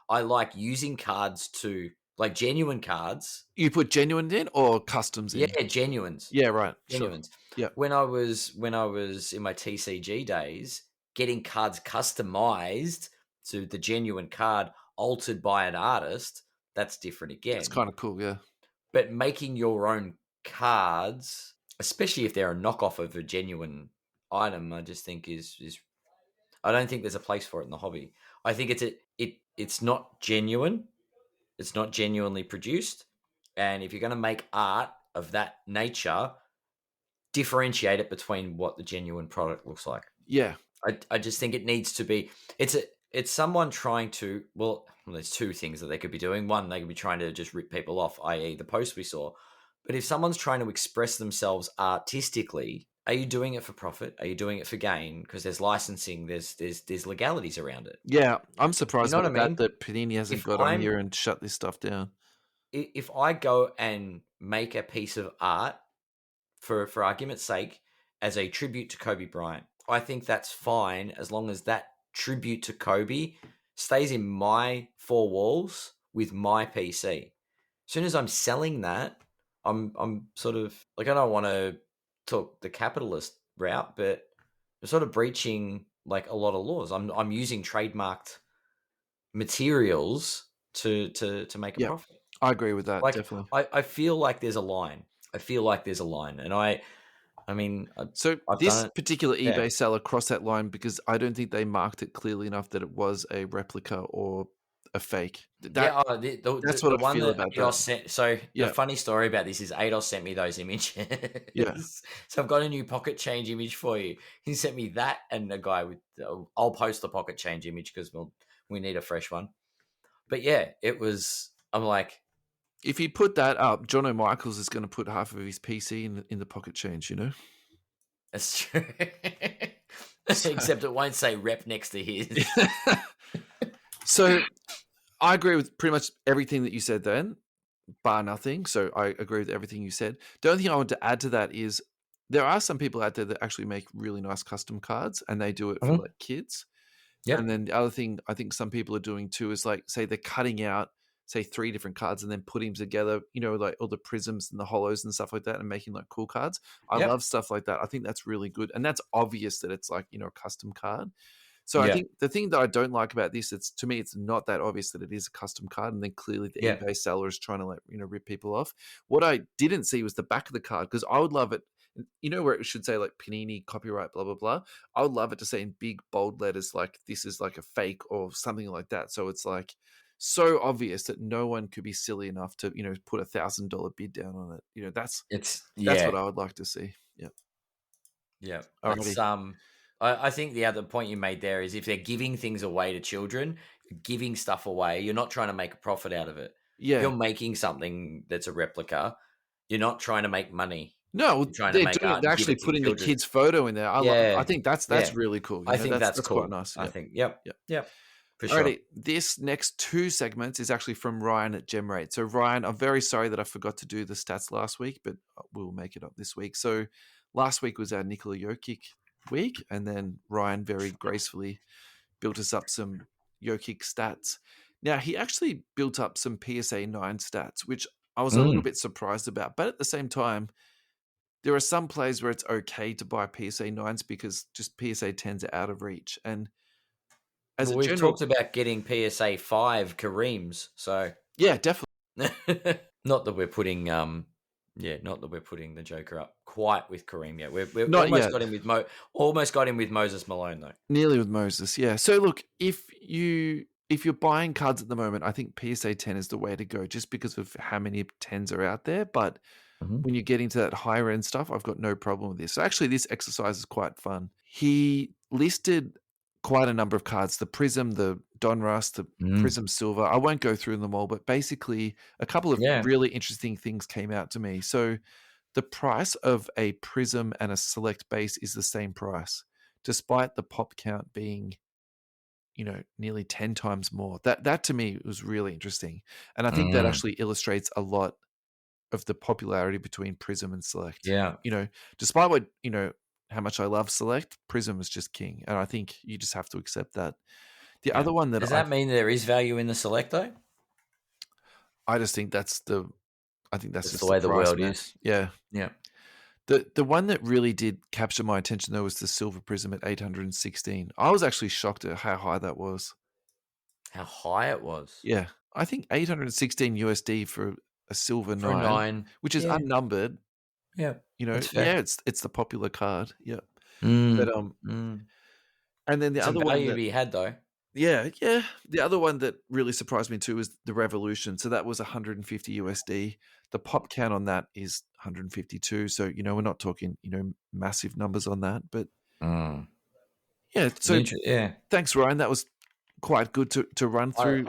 like using cards to genuine cards. You put genuine in or customs in? Yeah, genuines. Yeah, right. Genuines. Sure. Yeah. When I was in my TCG days, getting cards customized to the genuine card altered by an artist, that's different again. It's kind of cool, yeah. But making your own cards, especially if they're a knockoff of a genuine item, I just think is I don't think there's a place for it in the hobby. I think it's not genuine. It's not genuinely produced. And if you're going to make art of that nature, differentiate it between what the genuine product looks like. Yeah. I just think it needs to be, it's someone trying to, well, there's two things that they could be doing. One, they could be trying to just rip people off, i.e. the post we saw. But if someone's trying to express themselves artistically, are you doing it for profit? Are you doing it for gain? Because there's licensing, there's legalities around it. Yeah, I'm surprised that Panini hasn't got on here and shut this stuff down. If I go and make a piece of art, for argument's sake, as a tribute to Kobe Bryant, I think that's fine as long as that tribute to Kobe stays in my four walls with my PC. As soon as I'm selling that, I'm sort of like, I don't want to talk the capitalist route, but I'm sort of breaching like a lot of laws. I'm using trademarked materials to make a profit. I agree with that. Like, definitely. I feel like there's a line. And so I've this done it. particular eBay seller crossed that line because I don't think they marked it clearly enough that it was a replica or a fake. That's what I feel about that. Sent, so the funny story about this is ADOS sent me those images. Yeah. So I've got a new pocket change image for you. He sent me that and a guy with. I'll post the pocket change image because we need a fresh one. But yeah, it was. I'm like, if you put that up, John O'Michaels is going to put half of his PC in the pocket change. You know. That's true. Except it won't say rep next to his. So I agree with pretty much everything that you said then, bar nothing. So I agree with everything you said. The only thing I want to add to that is there are some people out there that actually make really nice custom cards and they do it for like kids. Yeah. And then the other thing I think some people are doing too is like, say they're cutting out, say 3 different cards and then putting them together, you know, like all the prisms and the hollows and stuff like that and making like cool cards. I love stuff like that. I think that's really good. And that's obvious that it's like, you know, a custom card. So I think the thing that I don't like about this, to me, it's not that obvious that it is a custom card. And then clearly the eBay seller is trying to like, you know, rip people off. What I didn't see was the back of the card because I would love it. You know, where it should say like Panini copyright, blah, blah, blah. I would love it to say in big bold letters, like this is like a fake or something like that. So it's like so obvious that no one could be silly enough to, you know, put $1,000 bid down on it. You know, that's what I would like to see. Yeah. Yeah. It's, I think the other point you made there is if they're giving things away to children, giving stuff away, you're not trying to make a profit out of it. Yeah. If you're making something that's a replica, you're not trying to make money. No, they're actually putting the kid's photo in there. I think that's really cool. I think that's cool. Quite nice. I think, yep. For sure. Alrighty, this next 2 segments is actually from Ryan at Gemrate. So Ryan, I'm very sorry that I forgot to do the stats last week, but we'll make it up this week. So last week was our Nikola Jokic week, and then Ryan very gracefully built us up some Jokic stats. Now, he actually built up some PSA 9 stats, which I was a little bit surprised about. But at the same time, there are some plays where it's okay to buy PSA 9s because just PSA 10s are out of reach. And as we've talked about getting PSA 5 Kareems, so yeah, definitely. not that we're putting the Joker up quite with Kareem yet. We've almost got him with Moses Malone though. Nearly with Moses, yeah. So look, if you're buying cards at the moment, I think PSA 10 is the way to go, just because of how many 10s are out there. But when you get into that higher end stuff, I've got no problem with this. So actually, this exercise is quite fun. He listed quite a number of cards: the Prism, the Donruss, the Prism Silver. I won't go through them all, but basically a couple of really interesting things came out to me. So the price of a Prism and a Select base is the same price, despite the pop count being, you know, nearly 10 times more. That to me was really interesting. And I think that actually illustrates a lot of the popularity between Prism and Select. Yeah. You know, despite what, you know, how much I love Select, Prism is just king. And I think you just have to accept that. The other one that does that mean there is value in the Select though? I just think that's just the way the world is. Yeah. Yeah. The one that really did capture my attention though was the Silver Prism at 816. I was actually shocked at how high that was. How high it was? Yeah. I think 816 USD for a Silver 9, which is unnumbered. Yeah. You know, it's the popular card. Yeah. But and then the other one to be had though. Yeah. The other one that really surprised me too was the Revolution. So that was 150 USD. The pop count on that is 152. So, you know, we're not talking, you know, massive numbers on that. But yeah. So thanks, Ryan. That was quite good to run through.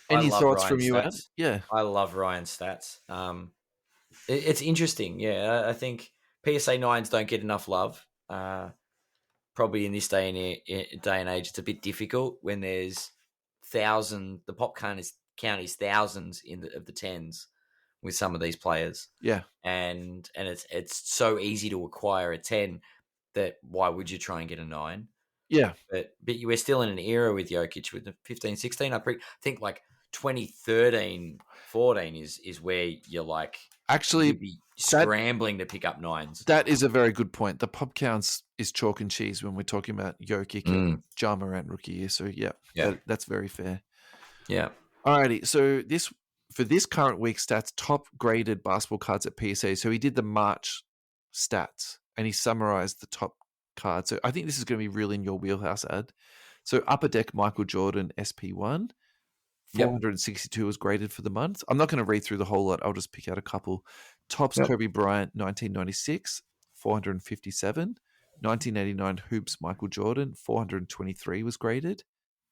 Any thoughts from you, Adam? Yeah. I love Ryan's stats. It's interesting. Yeah. I think PSA 9s don't get enough love. Probably in this day and age, it's a bit difficult when there's the pop count is thousands of the 10s with some of these players. Yeah. And it's so easy to acquire a 10 that why would you try and get a 9? Yeah. But we're still in an era with Jokic with the 15, 16. I think like 2013, 14 is where you're like, actually, you'd be scrambling to pick up 9s. That is a very good point. The pop counts is chalk and cheese when we're talking about Jokic and Ja Morant rookie year. So that's very fair. Yeah. Alrighty. So for this current week's stats, top graded basketball cards at PSA. So he did the March stats and he summarized the top cards. So I think this is going to be really in your wheelhouse, Ad. So Upper Deck Michael Jordan SP1. 462 was graded for the month. I'm not going to read through the whole lot. I'll just pick out a couple. Tops Kobe Bryant 1996, 457. 1989 Hoops Michael Jordan, 423 was graded.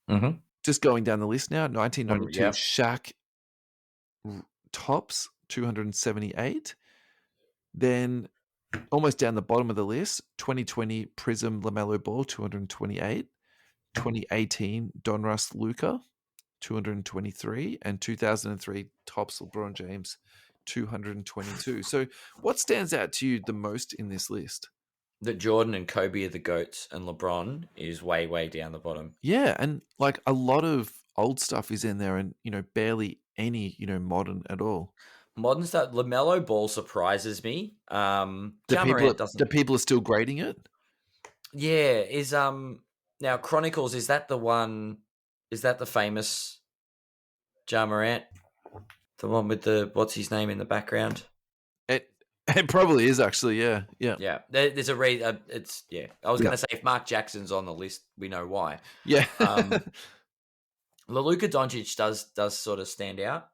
Mm-hmm. Just going down the list now. 1992 Shaq Tops 278. Then almost down the bottom of the list, 2020 Prism LaMelo Ball 228. 2018 Donruss Luka 223, and 2003 tops LeBron James 222. So what stands out to you the most in this list? That Jordan and Kobe are the GOATs and LeBron is way, way down the bottom. Yeah, and like a lot of old stuff is in there and, barely any, modern at all. Modern stuff. LaMelo Ball surprises me. The people are still grading it? Yeah, now Chronicles, is that the one, is that the famous Ja Morant? The one with the, what's his name in the background? It probably is actually, yeah. Yeah, there's a reason. I was going to say if Mark Jackson's on the list, we know why. Yeah. Luka Doncic does sort of stand out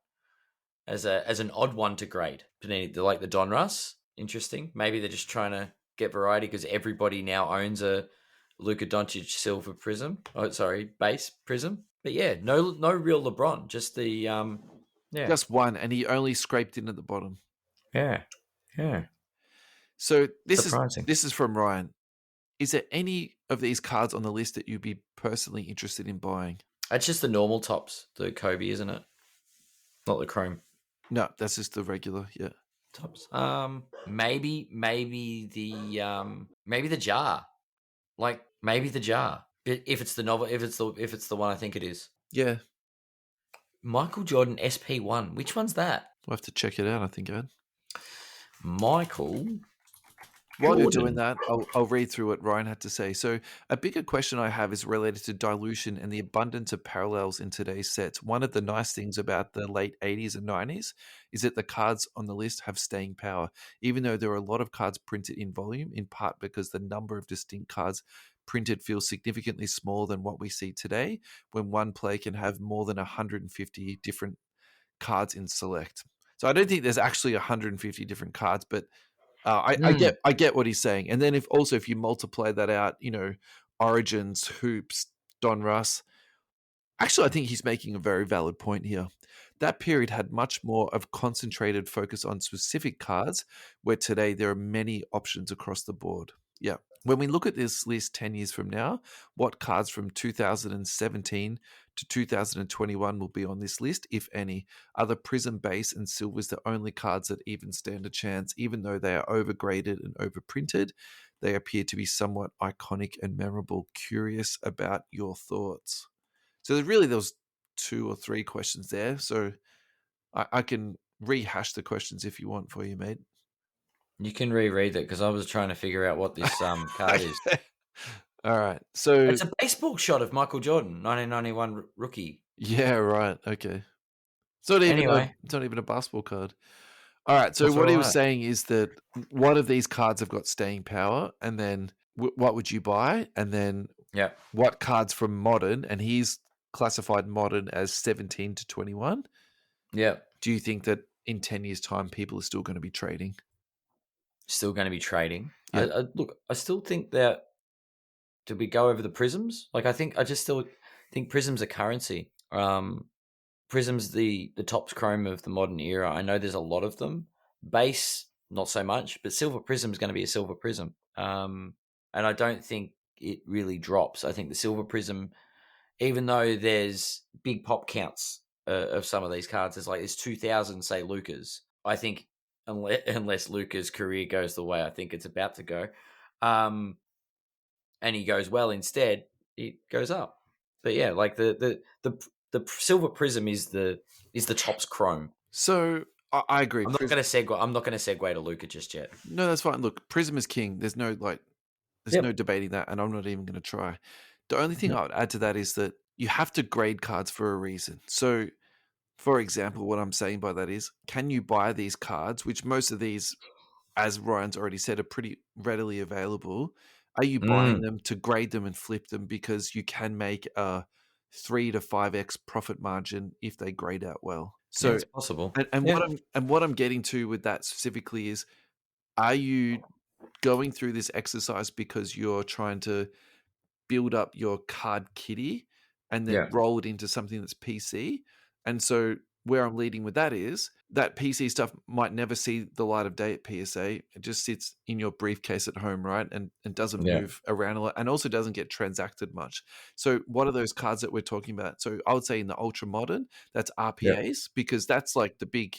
as an odd one to grade. Like the Donruss, interesting. Maybe they're just trying to get variety because everybody now owns a Luka Doncic silver prism. Oh, sorry, base prism. But yeah, no real LeBron, just the just one, and he only scraped in at the bottom. Yeah. So this is from Ryan. Is there any of these cards on the list that you'd be personally interested in buying? It's just the normal tops, the Kobe, isn't it? Not the chrome. No, that's just the regular, yeah. Tops. Maybe the jar. Like maybe the jar. If it's the novel, if it's the one I think it is. Yeah. Michael Jordan SP1. Which one's that? We'll have to check it out, I think, Ed. Michael While you're doing that, I'll read through what Ryan had to say. So a bigger question I have is related to dilution and the abundance of parallels in today's sets. One of the nice things about the late 80s and 90s is that the cards on the list have staying power, even though there are a lot of cards printed in volume, in part because the number of distinct cards printed feels significantly smaller than what we see today, when one player can have more than 150 different cards in select. So I don't think there's actually 150 different cards, but I get what he's saying. And then if you multiply that out, Origins, Hoops, Donruss, actually I think he's making a very valid point here. That period had much more of concentrated focus on specific cards, where today there are many options across the board. Yeah. When we look at this list 10 years from now, what cards from 2017 to 2021 will be on this list, if any? Are the Prism base and Silvers the only cards that even stand a chance? Even though they are overgraded and overprinted, they appear to be somewhat iconic and memorable. Curious about your thoughts. So there was 2 or 3 questions there. So I can rehash the questions if you want for you, mate. You can reread it because I was trying to figure out what this card is. All right. So it's a baseball shot of Michael Jordan, 1991 rookie. Yeah, right. Okay. It's not even a basketball card. All right. So what he was saying is that one of these cards have got staying power, and then what would you buy? And then what cards from modern? And he's classified modern as 17 to 21. Yeah. Do you think that in 10 years' time, people are still going to be trading? Still going to be trading. Yeah. I still think that. Did we go over the prisms? I just still think prisms are currency. Prisms the tops chrome of the modern era. I know there's a lot of them. Base, not so much, but silver prism is going to be a silver prism. And I don't think it really drops. I think the silver prism, even though there's big pop counts of some of these cards, there's 2,000, say, Luka's. I think unless Luka's career goes the way I think it's about to go, and he goes well instead, it goes up. But yeah, like the silver prism is the Topps chrome. So I agree. I'm not going to segue to Luka just yet. No, that's fine. Look, prism is king. There's no no debating that, and I'm not even going to try. The only thing I would add to that is that you have to grade cards for a reason. So, for example, what I'm saying by that is, can you buy these cards, which most of these, as Ryan's already said, are pretty readily available? Are you buying them to grade them and flip them because you can make a 3 to 5x profit margin if they grade out well? So it's possible. What I'm getting to with that specifically is, are you going through this exercise because you're trying to build up your card kitty and then roll it into something that's PC? And so where I'm leading with that is that PC stuff might never see the light of day at PSA. It just sits in your briefcase at home, right? And doesn't move around a lot, and also doesn't get transacted much. So what are those cards that we're talking about? So I would say in the ultra modern, that's RPAs, because that's like the big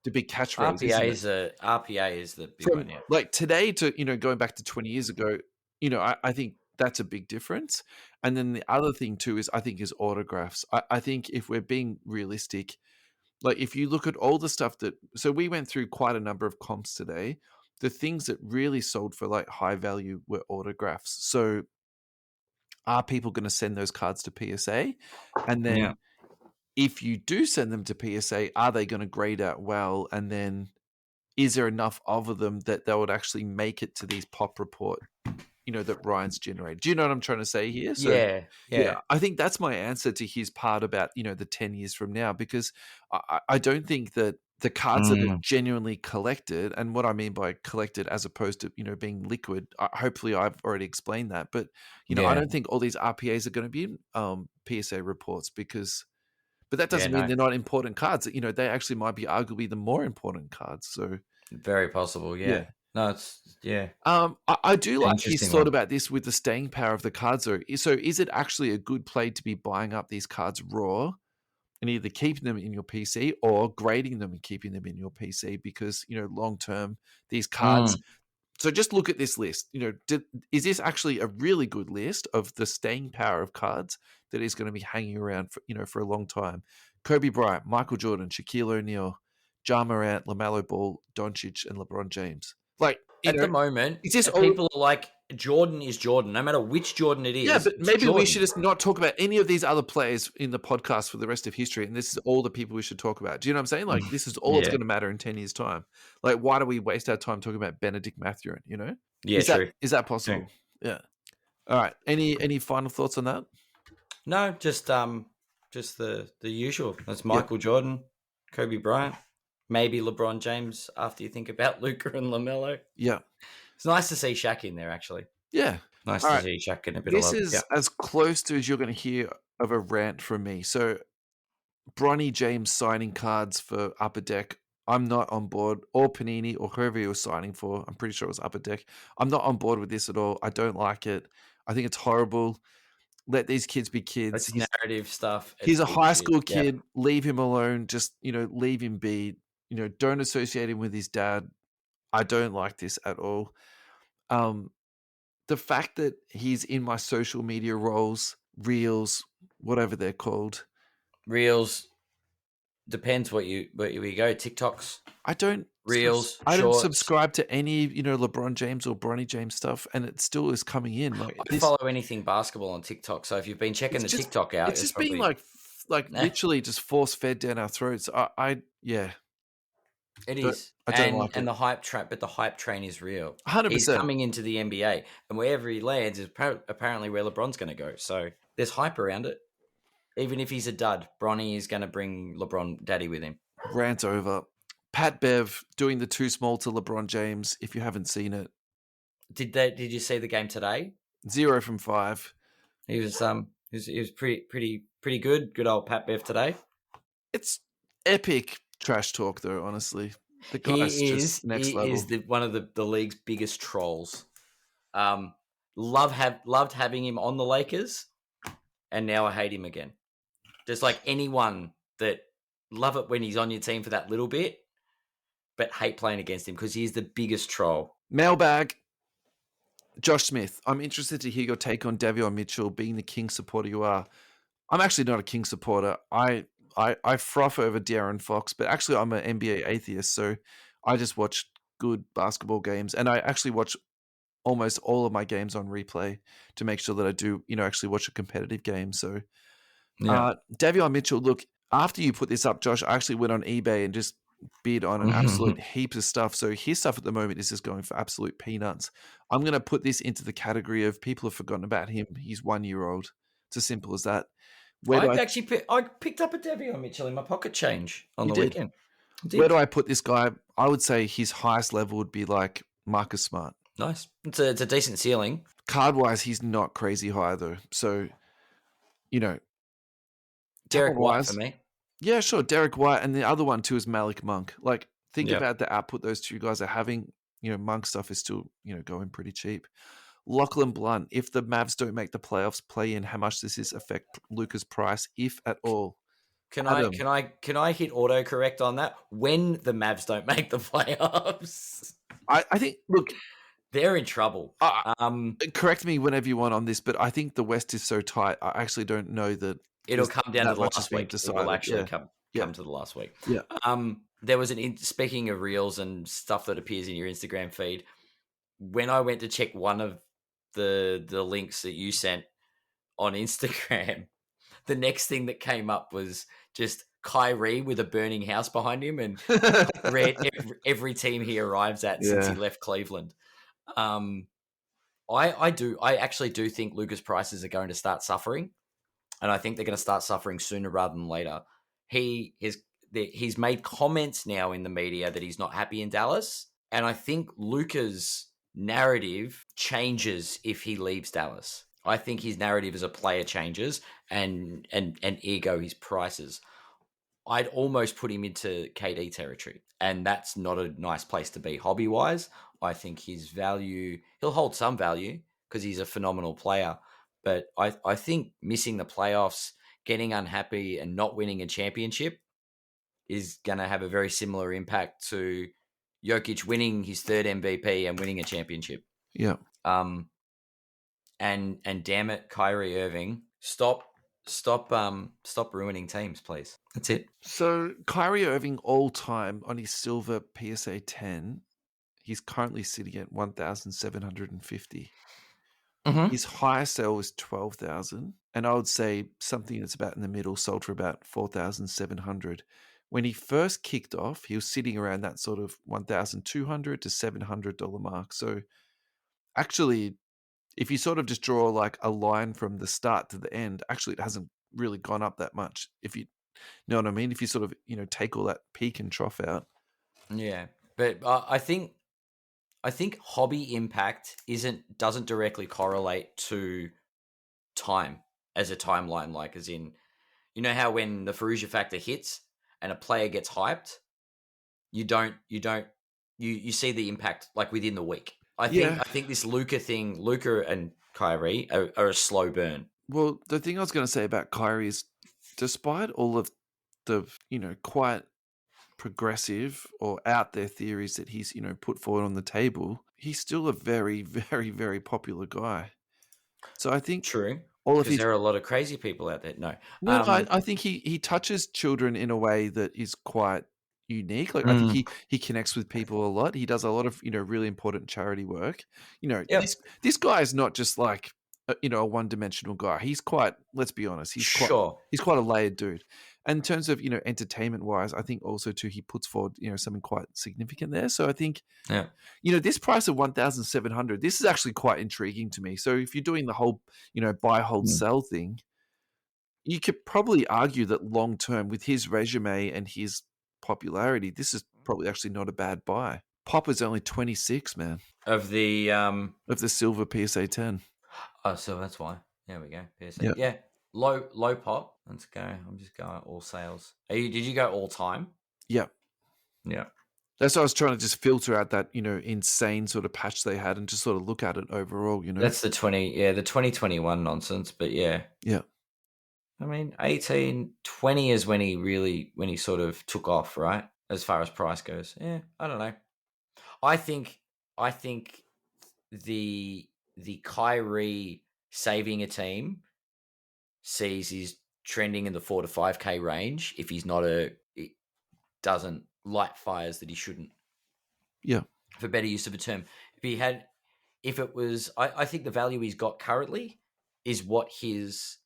catchphrase. RPA is the big one. Yeah. Like today to, going back to 20 years ago, I think that's a big difference. And then the other thing too is autographs. I think if we're being realistic, like if you look at all the stuff so we went through quite a number of comps today, the things that really sold for like high value were autographs. So are people going to send those cards to PSA? And then if you do send them to PSA, are they going to grade out well? And then is there enough of them that they would actually make it to these pop report, that Ryan's generated? Do you know what I'm trying to say here? So, yeah. I think that's my answer to his part about, the 10 years from now, because I don't think that the cards that are genuinely collected, and what I mean by collected as opposed to, being liquid, hopefully I've already explained that. But, I don't think all these RPAs are going to be in PSA reports but that doesn't mean they're not important cards. They actually might be arguably the more important cards. So very possible. Yeah. No, it's I do like his thought about this with the staying power of the cards, though. So is it actually a good play to be buying up these cards raw and either keeping them in your PC or grading them and keeping them in your PC? Because, long term, these cards. So just look at this list. Is this actually a really good list of the staying power of cards that is going to be hanging around for a long time? Kobe Bryant, Michael Jordan, Shaquille O'Neal, Ja Morant, LaMelo Ball, Doncic, and LeBron James. Like at the moment, people are like, Jordan is Jordan, no matter which Jordan it is. Yeah, but maybe we should just not talk about any of these other players in the podcast for the rest of history, and this is all the people we should talk about. Do you know what I'm saying? Like, this is all that's going to matter in 10 years' time. Like, why do we waste our time talking about Benedict Mathurin, Yeah, true. Is that possible? Yeah. All right. Any final thoughts on that? No, just the usual. That's Michael Jordan, Kobe Bryant, maybe LeBron James after you think about Luka and LaMelo. Yeah. It's nice to see Shaq in there, actually. Yeah. Nice to see Shaq in a bit of love. This is as close to as you're going to hear of a rant from me. So, Bronny James signing cards for Upper Deck, I'm not on board, or Panini, or whoever he was signing for. I'm pretty sure it was Upper Deck. I'm not on board with this at all. I don't like it. I think it's horrible. Let these kids be kids. It's narrative stuff. He's a high school kid. Yeah. Leave him alone. Just, leave him be. Don't associate him with his dad. I don't like this at all. The fact that he's in my social media roles, reels, whatever they're called. Reels. Depends where you go. TikToks. I don't reels. I don't subscribe to any LeBron James or Bronny James stuff, and it still is coming in. Like, I don't follow anything basketball on TikTok, so if you've been checking TikTok out, it's just probably being like literally just force fed down our throats. It is, I don't like it. And the hype train, but the hype train is real. 100%. He's coming into the NBA, and wherever he lands is apparently where LeBron's going to go. So there's hype around it. Even if he's a dud, Bronny is going to bring LeBron daddy with him. Rant over. Pat Bev doing the too small to LeBron James. If you haven't seen it, did you see the game today? 0 from 5. He was pretty good. Good old Pat Bev today. It's epic trash talk, though. Honestly, the guy's just next level. He is one of the league's biggest trolls. Loved having him on the Lakers, and now I hate him again. Just like anyone that love it when he's on your team for that little bit, but hate playing against him because he's the biggest troll. Mailbag. Josh Smith, I'm interested to hear your take on Davion Mitchell being the King supporter you are. I'm actually not a King supporter. I froth over De'Aaron Fox, but actually I'm an NBA atheist, so I just watch good basketball games, and I actually watch almost all of my games on replay to make sure that I do, actually watch a competitive game. So, Davion Mitchell, look, after you put this up, Josh, I actually went on eBay and just bid on an absolute heap of stuff. So his stuff at the moment is just going for absolute peanuts. I'm going to put this into the category of people have forgotten about him. He's 1 year old. It's as simple as that. I picked up a Davion Mitchell in my pocket change on the weekend. Where do I put this guy? I would say his highest level would be like Marcus Smart. Nice. It's a decent ceiling. Card-wise, he's not crazy high, though. So, Derek White for me. Yeah, sure. Derek White. And the other one, too, is Malik Monk. Like, think about the output those two guys are having. Monk stuff is still, going pretty cheap. Lachlan Blunt, if the Mavs don't make the playoffs, play in, how much does this affect Luka's price, if at all? Can I hit autocorrect on that? When the Mavs don't make the playoffs, I think, look, they're in trouble. Correct me whenever you want on this, but I think the West is so tight. I actually don't know that it'll come down to the last week. It will actually come to the last week. Yeah. There was speaking of reels and stuff that appears in your Instagram feed. When I went to check one of the links that you sent on Instagram, the next thing that came up was just Kyrie with a burning house behind him and read every team he arrives at since he left Cleveland. I actually do think Luka's prices are going to start suffering, and I think they're going to start suffering sooner rather than later. He's made comments now in the media that he's not happy in Dallas, and I think Luka's narrative changes if he leaves Dallas. I think his narrative as a player changes, and ergo his prices. I'd almost put him into KD territory, and that's not a nice place to be hobby-wise. I think his value, he'll hold some value because he's a phenomenal player, but I think missing the playoffs, getting unhappy and not winning a championship is going to have a very similar impact to Jokic winning his third MVP and winning a championship. Yeah. And damn it, Kyrie Irving, stop ruining teams, please. That's it. So Kyrie Irving all time on his silver PSA 10, he's currently sitting at 1,750. His highest sale was 12,000, and I would say something that's about in the middle sold for about 4,700. When he first kicked off, he was sitting around that sort of $1,200 to $700 mark. So actually, if you sort of just draw like a line from the start to the end, actually it hasn't really gone up that much. If you know what I mean? If you sort of, take all that peak and trough out. Yeah. But I think hobby impact doesn't directly correlate to time as a timeline, like as in, how when the Ferrugia factor hits and a player gets hyped, you see the impact like within the week. I think this Luka and Kyrie are a slow burn. Well, the thing I was going to say about Kyrie is, despite all of the, quite progressive or out there theories that he's, put forward on the table, he's still a very, very, very popular guy. So I think true. Because there are a lot of crazy people out there. No, I think he touches children in a way that is quite unique. Like I think he connects with people a lot. He does a lot of really important charity work. This guy is not just like a one-dimensional guy. He's quite, let's be honest, he's quite a layered dude. And in terms of entertainment-wise, I think also too he puts forward something quite significant there. So I think this price of 1,700, this is actually quite intriguing to me. So if you're doing the whole buy, hold, sell thing, you could probably argue that long term with his resume and his popularity, this is probably actually not a bad buy. Pop is only 26, man. Of the silver PSA 10. Oh, so that's why. There we go. PSA. Yeah. Low pop. Let's go. I'm just going all sales. Did you go all time? Yeah. Yeah. That's why I was trying to just filter out that, insane sort of patch they had and just sort of look at it overall, That's the 2021 nonsense, but yeah. Yeah. I mean, 20 is when he sort of took off, right? As far as price goes. Yeah, I don't know. I think the the Kyrie saving a team sees he's trending in the 4 to 5K range if he's not it doesn't light fires that he shouldn't. Yeah. For better use of a term. If it was, I think the value he's got currently is what his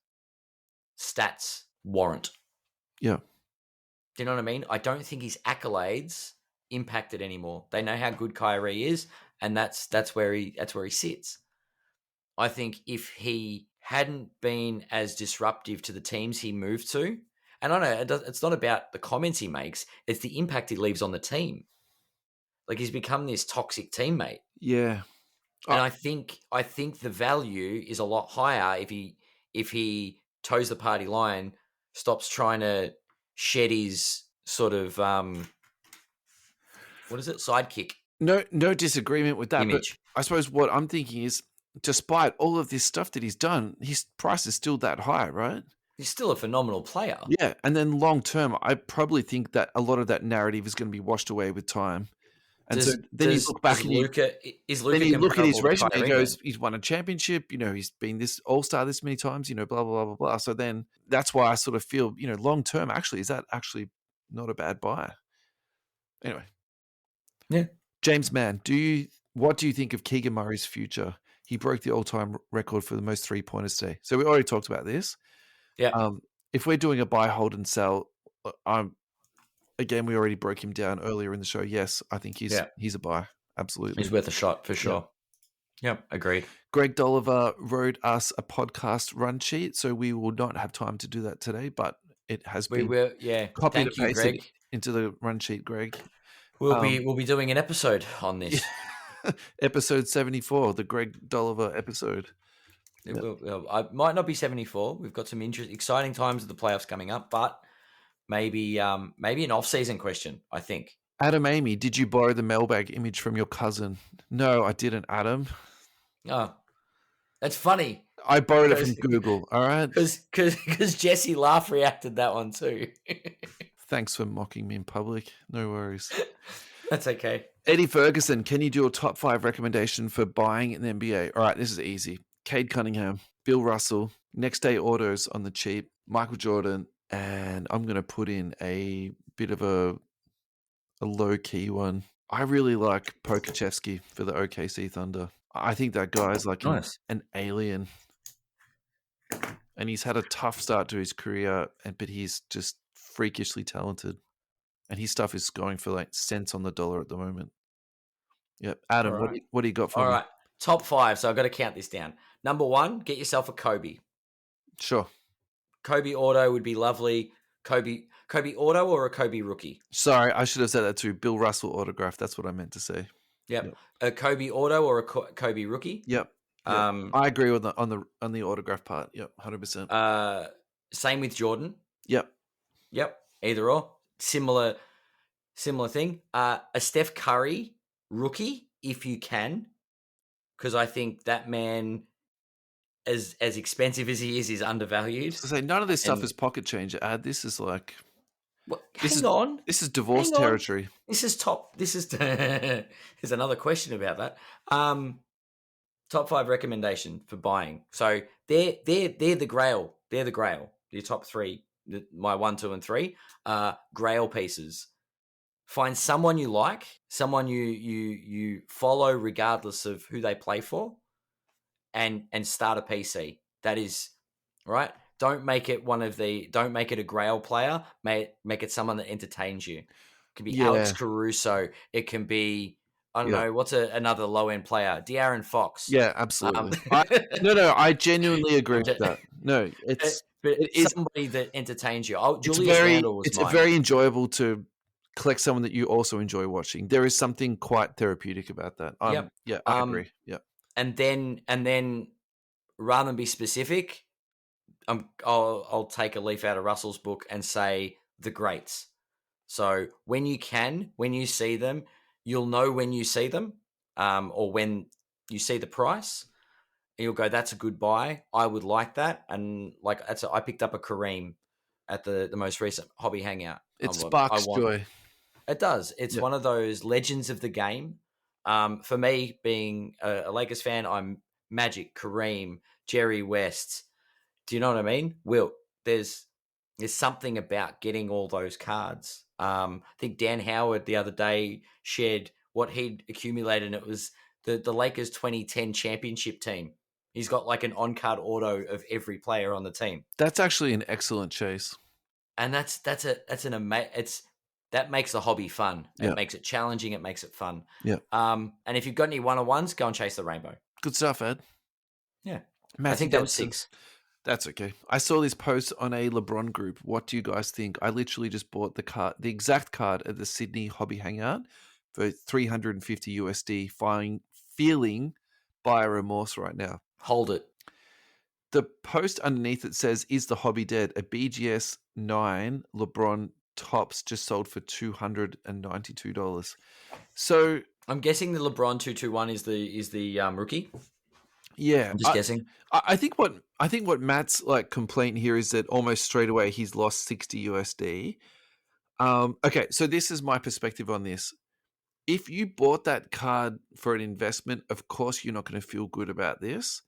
stats warrant. Yeah. Do you know what I mean? I don't think his accolades impact it anymore. They know how good Kyrie is, and that's where he sits. I think if he hadn't been as disruptive to the teams he moved to, and I know it's not about the comments he makes, it's the impact he leaves on the team. Like, he's become this toxic teammate. Yeah. And I think the value is a lot higher if he toes the party line, stops trying to shed his sort of sidekick. No disagreement with that. Image. But I suppose what I'm thinking is, despite all of this stuff that he's done, his price is still that high, right? He's still a phenomenal player. Yeah, and then long term, I probably think that a lot of that narrative is going to be washed away with time. And so then you look back and you look at his resume and goes, he's won a championship, he's been this all-star this many times, blah, blah, blah, blah, blah. So then that's why I sort of feel, long term, actually, is that actually not a bad buy? Anyway. Yeah. James Mann, what do you think of Keegan Murray's future? He broke the all-time record for the most three-pointers today. So we already talked about this. Yeah. If we're doing a buy, hold, and sell, again, we already broke him down earlier in the show. Yes, I think he's a buy. Absolutely. He's worth a shot for sure. Yep, agreed. Greg Dolliver wrote us a podcast run sheet, so we will not have time to do that today, but it has been copied and pasted into the run sheet, Greg. We'll be doing an episode on this. Episode 74, the Greg Dolliver episode. I might not be 74. We've got some exciting times of the playoffs coming up, but maybe an off-season question, I think. Adam Amy, did you borrow the mailbag image from your cousin? No, I didn't, Adam. Oh, that's funny. I borrowed it from Google, all right? Because Jesse Laugh reacted that one too. Thanks for mocking me in public. No worries. That's okay. Eddie Ferguson, can you do a top 5 recommendation for buying in the NBA? All right, this is easy. Cade Cunningham, Bill Russell, next day autos on the cheap, Michael Jordan, and I'm going to put in a bit of a low-key one. I really like Pokachevsky for the OKC Thunder. I think that guy's like an alien. And he's had a tough start to his career, but he's just freakishly talented. And his stuff is going for like cents on the dollar at the moment. Yeah. Adam, right. What do you got for me? All right. Top 5. So I've got to count this down. Number 1, get yourself a Kobe. Sure. Kobe auto would be lovely. Kobe auto or a Kobe rookie? Sorry, I should have said that too. Bill Russell autograph. That's what I meant to say. Yep. A Kobe auto or a Kobe rookie? Yep. I agree with on the autograph part. Yep, 100%. Same with Jordan. Yep. Either or. Similar thing. A Steph Curry rookie, if you can, because I think that man, as expensive as he is undervalued. So none of this stuff is pocket change. This is like. This is divorce territory. This is top. There's another question about that. Top 5 recommendation for buying. So they're the grail. They're the grail. Your top 3, my 1, 2, and 3 grail pieces. Find someone you like, someone you follow regardless of who they play for, and start a PC. That is right. Don't make it a grail player. Make it someone that entertains you. It can be Alex Caruso. It can be, I don't know, what's another low-end player? De'Aaron Fox. Yeah, absolutely. I genuinely agree with that. No, it's somebody that entertains you. It's very enjoyable to collect someone that you also enjoy watching. There is something quite therapeutic about that. I agree. Yeah. And then rather than be specific, I'll take a leaf out of Russell's book and say the greats. So when you see them, you'll know when you see them, or when you see the price, and you'll go, "That's a good buy. I would like that." And I picked up a Kareem at the most recent hobby hangout. It sparks joy. It does. It's one of those legends of the game. For me, being a Lakers fan, I'm Magic, Kareem, Jerry West. Do you know what I mean? Will, there's something about getting all those cards. I think Dan Howard the other day shared what he'd accumulated, and it was the Lakers 2010 championship team. He's got like an on-card auto of every player on the team. That's actually an excellent chase. And that makes the hobby fun. It makes it challenging. It makes it fun. Yeah. And if you've got any one-on-ones, go and chase the rainbow. Good stuff, Ed. Yeah. Matthew I think that was 6. That's okay. I saw this post on a LeBron group. What do you guys think? I literally just bought the exact card at the Sydney Hobby Hangout for $350 USD. Feeling buyer remorse right now. Hold it. The post underneath it says, "Is the hobby dead? A BGS 9 LeBron tops just sold for $292." So I'm guessing the LeBron 221 is the rookie. Yeah, I'm just guessing. I think what Matt's like complaint here is that almost straight away he's lost $60 USD. Okay, so this is my perspective on this. If you bought that card for an investment, of course you're not going to feel good about this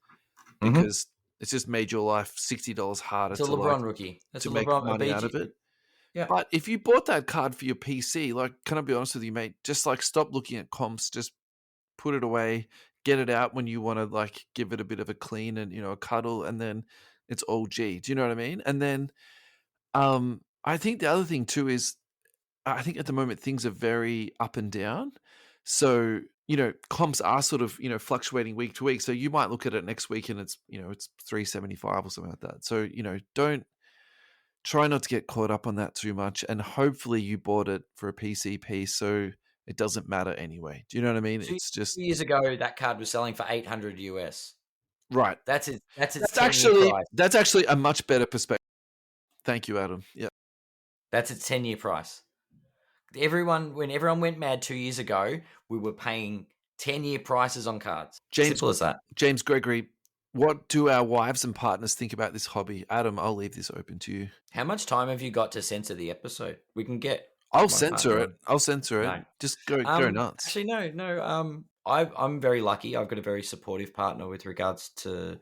because it's just made your life $60 harder it's a LeBron rookie. That's to a make LeBron, money out of it. Yeah. But if you bought that card for your PC, like, can I be honest with you, mate? Just like stop looking at comps, just put it away, get it out when you want to like give it a bit of a clean and, a cuddle, and then it's all G. Do you know what I mean? And then I think the other thing too is I think at the moment things are very up and down. So, comps are sort of, fluctuating week to week. So you might look at it next week and it's, it's 375 or something like that. So, don't try not to get caught up on that too much. And hopefully you bought it for a PCP. So it doesn't matter anyway. Do you know what I mean? It's just years ago that card was selling for $800 US. Right. That's actually price. That's actually a much better perspective. Thank you, Adam. Yeah. That's its 10-year price. When everyone went mad 2 years ago, we were paying 10-year prices on cards. Simple as that. James Gregory, what do our wives and partners think about this hobby? Adam, I'll leave this open to you. How much time have you got to censor the episode? We can get. I'll censor it. No. Just go nuts. Actually, no. I'm very lucky. I've got a very supportive partner with regards to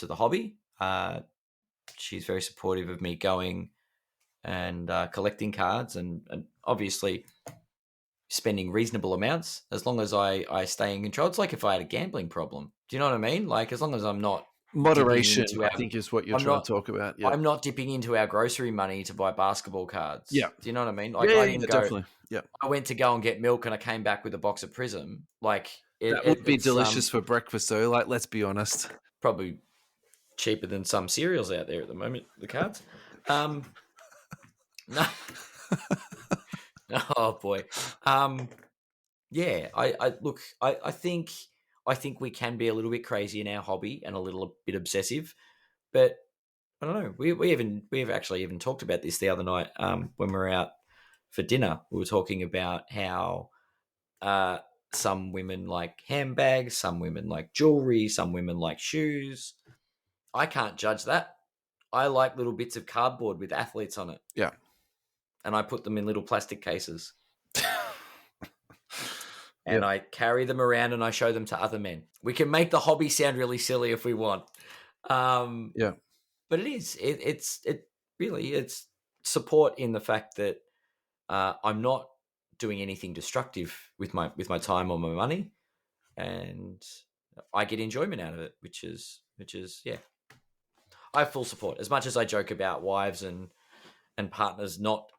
the hobby. She's very supportive of me going and collecting cards and obviously spending reasonable amounts as long as I stay in control. It's like if I had a gambling problem. Do you know what I mean? Like as long as I'm not moderation, I think is what you're trying to talk about. Yeah. I'm not dipping into our grocery money to buy basketball cards. Yeah. Do you know what I mean? Like definitely. Yeah. I went to go and get milk and I came back with a box of Prism. Like that would be delicious for breakfast though. Like, let's be honest. Probably cheaper than some cereals out there at the moment, the cards. No. Oh boy. Yeah, I think we can be a little bit crazy in our hobby and a little bit obsessive, but I don't know. We've actually even talked about this the other night when we were out for dinner. We were talking about how some women like handbags, some women like jewelry, some women like shoes. I can't judge that. I like little bits of cardboard with athletes on it. Yeah. And I put them in little plastic cases. And I carry them around and I show them to other men. We can make the hobby sound really silly if we want. Yeah. But it is. It's support in the fact that I'm not doing anything destructive with my time or my money, and I get enjoyment out of it, which is yeah. I have full support. As much as I joke about wives and partners not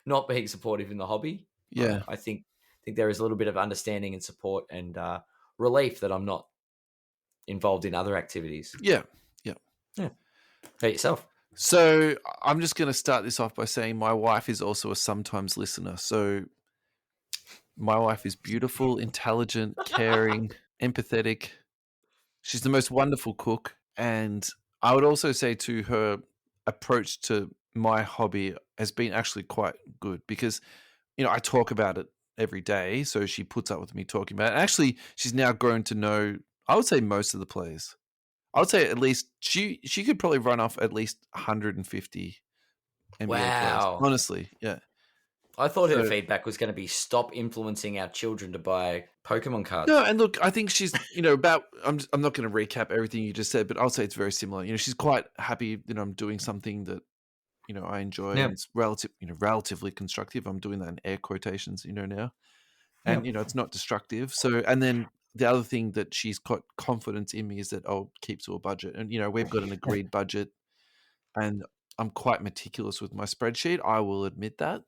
not being supportive in the hobby, yeah, I think there is a little bit of understanding and support and relief that I'm not involved in other activities. Yeah. How yourself? So I'm just going to start this off by saying my wife is also a sometimes listener. So my wife is beautiful, intelligent, caring, empathetic. She's the most wonderful cook. And I would also say to her approach to my hobby has been actually quite good because, I talk about it every day. So she puts up with me talking about it. And actually, she's now grown to know, I would say, most of the players. I would say at least she could probably run off at least 150 NBA players. Honestly, yeah. I thought her feedback was going to be stop influencing our children to buy Pokemon cards. No, and look, I think she's, about. I'm not going to recap everything you just said, but I'll say it's very similar. She's quite happy. I'm doing something that, I enjoy, and it's relatively constructive. I'm doing that in air quotations, now, and it's not destructive. So, and then the other thing that she's got confidence in me is that I'll keep to a budget, and we've got an agreed budget, and I'm quite meticulous with my spreadsheet. I will admit that.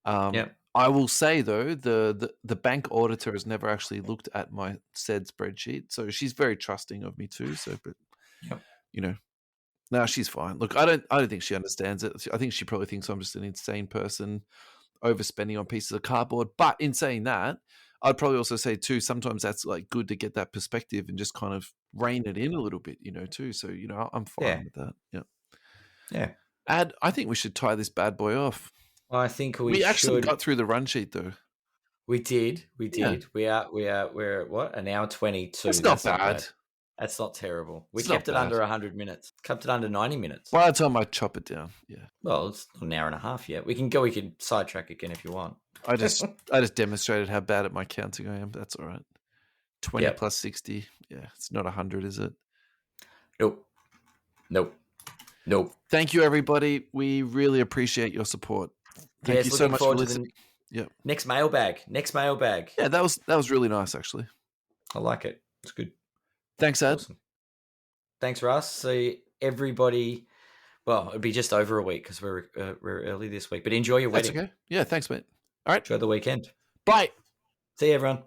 I will say though, the bank auditor has never actually looked at my said spreadsheet, so she's very trusting of me too. So, but no, she's fine. Look, I don't think she understands it. I think she probably thinks I'm just an insane person overspending on pieces of cardboard. But in saying that, I'd probably also say too, sometimes that's like good to get that perspective and just kind of rein it in a little bit, too. So, I'm fine with that. Yeah. Yeah. I think we should tie this bad boy off. I think we actually got through the run sheet though. We did. Yeah. We're at what? An hour 22. That's not bad. That's not terrible. We kept it under 100 minutes. Kept it under 90 minutes. By the time I chop it down, yeah. Well, it's not an hour and a half yet. We can sidetrack again if you want. I just demonstrated how bad at my counting I am. That's all right. 20 plus 60. Yeah, it's not 100, is it? Nope. Thank you, everybody. We really appreciate your support. Thank you so much for listening. Next mailbag. Yeah, that was really nice, actually. I like it. It's good. Thanks, Ed. Awesome. Thanks, Russ. See everybody. Well, it'll be just over a week because we're early this week. But enjoy your wedding. That's okay. Yeah, thanks, mate. All right. Enjoy the weekend. Bye. See you, everyone.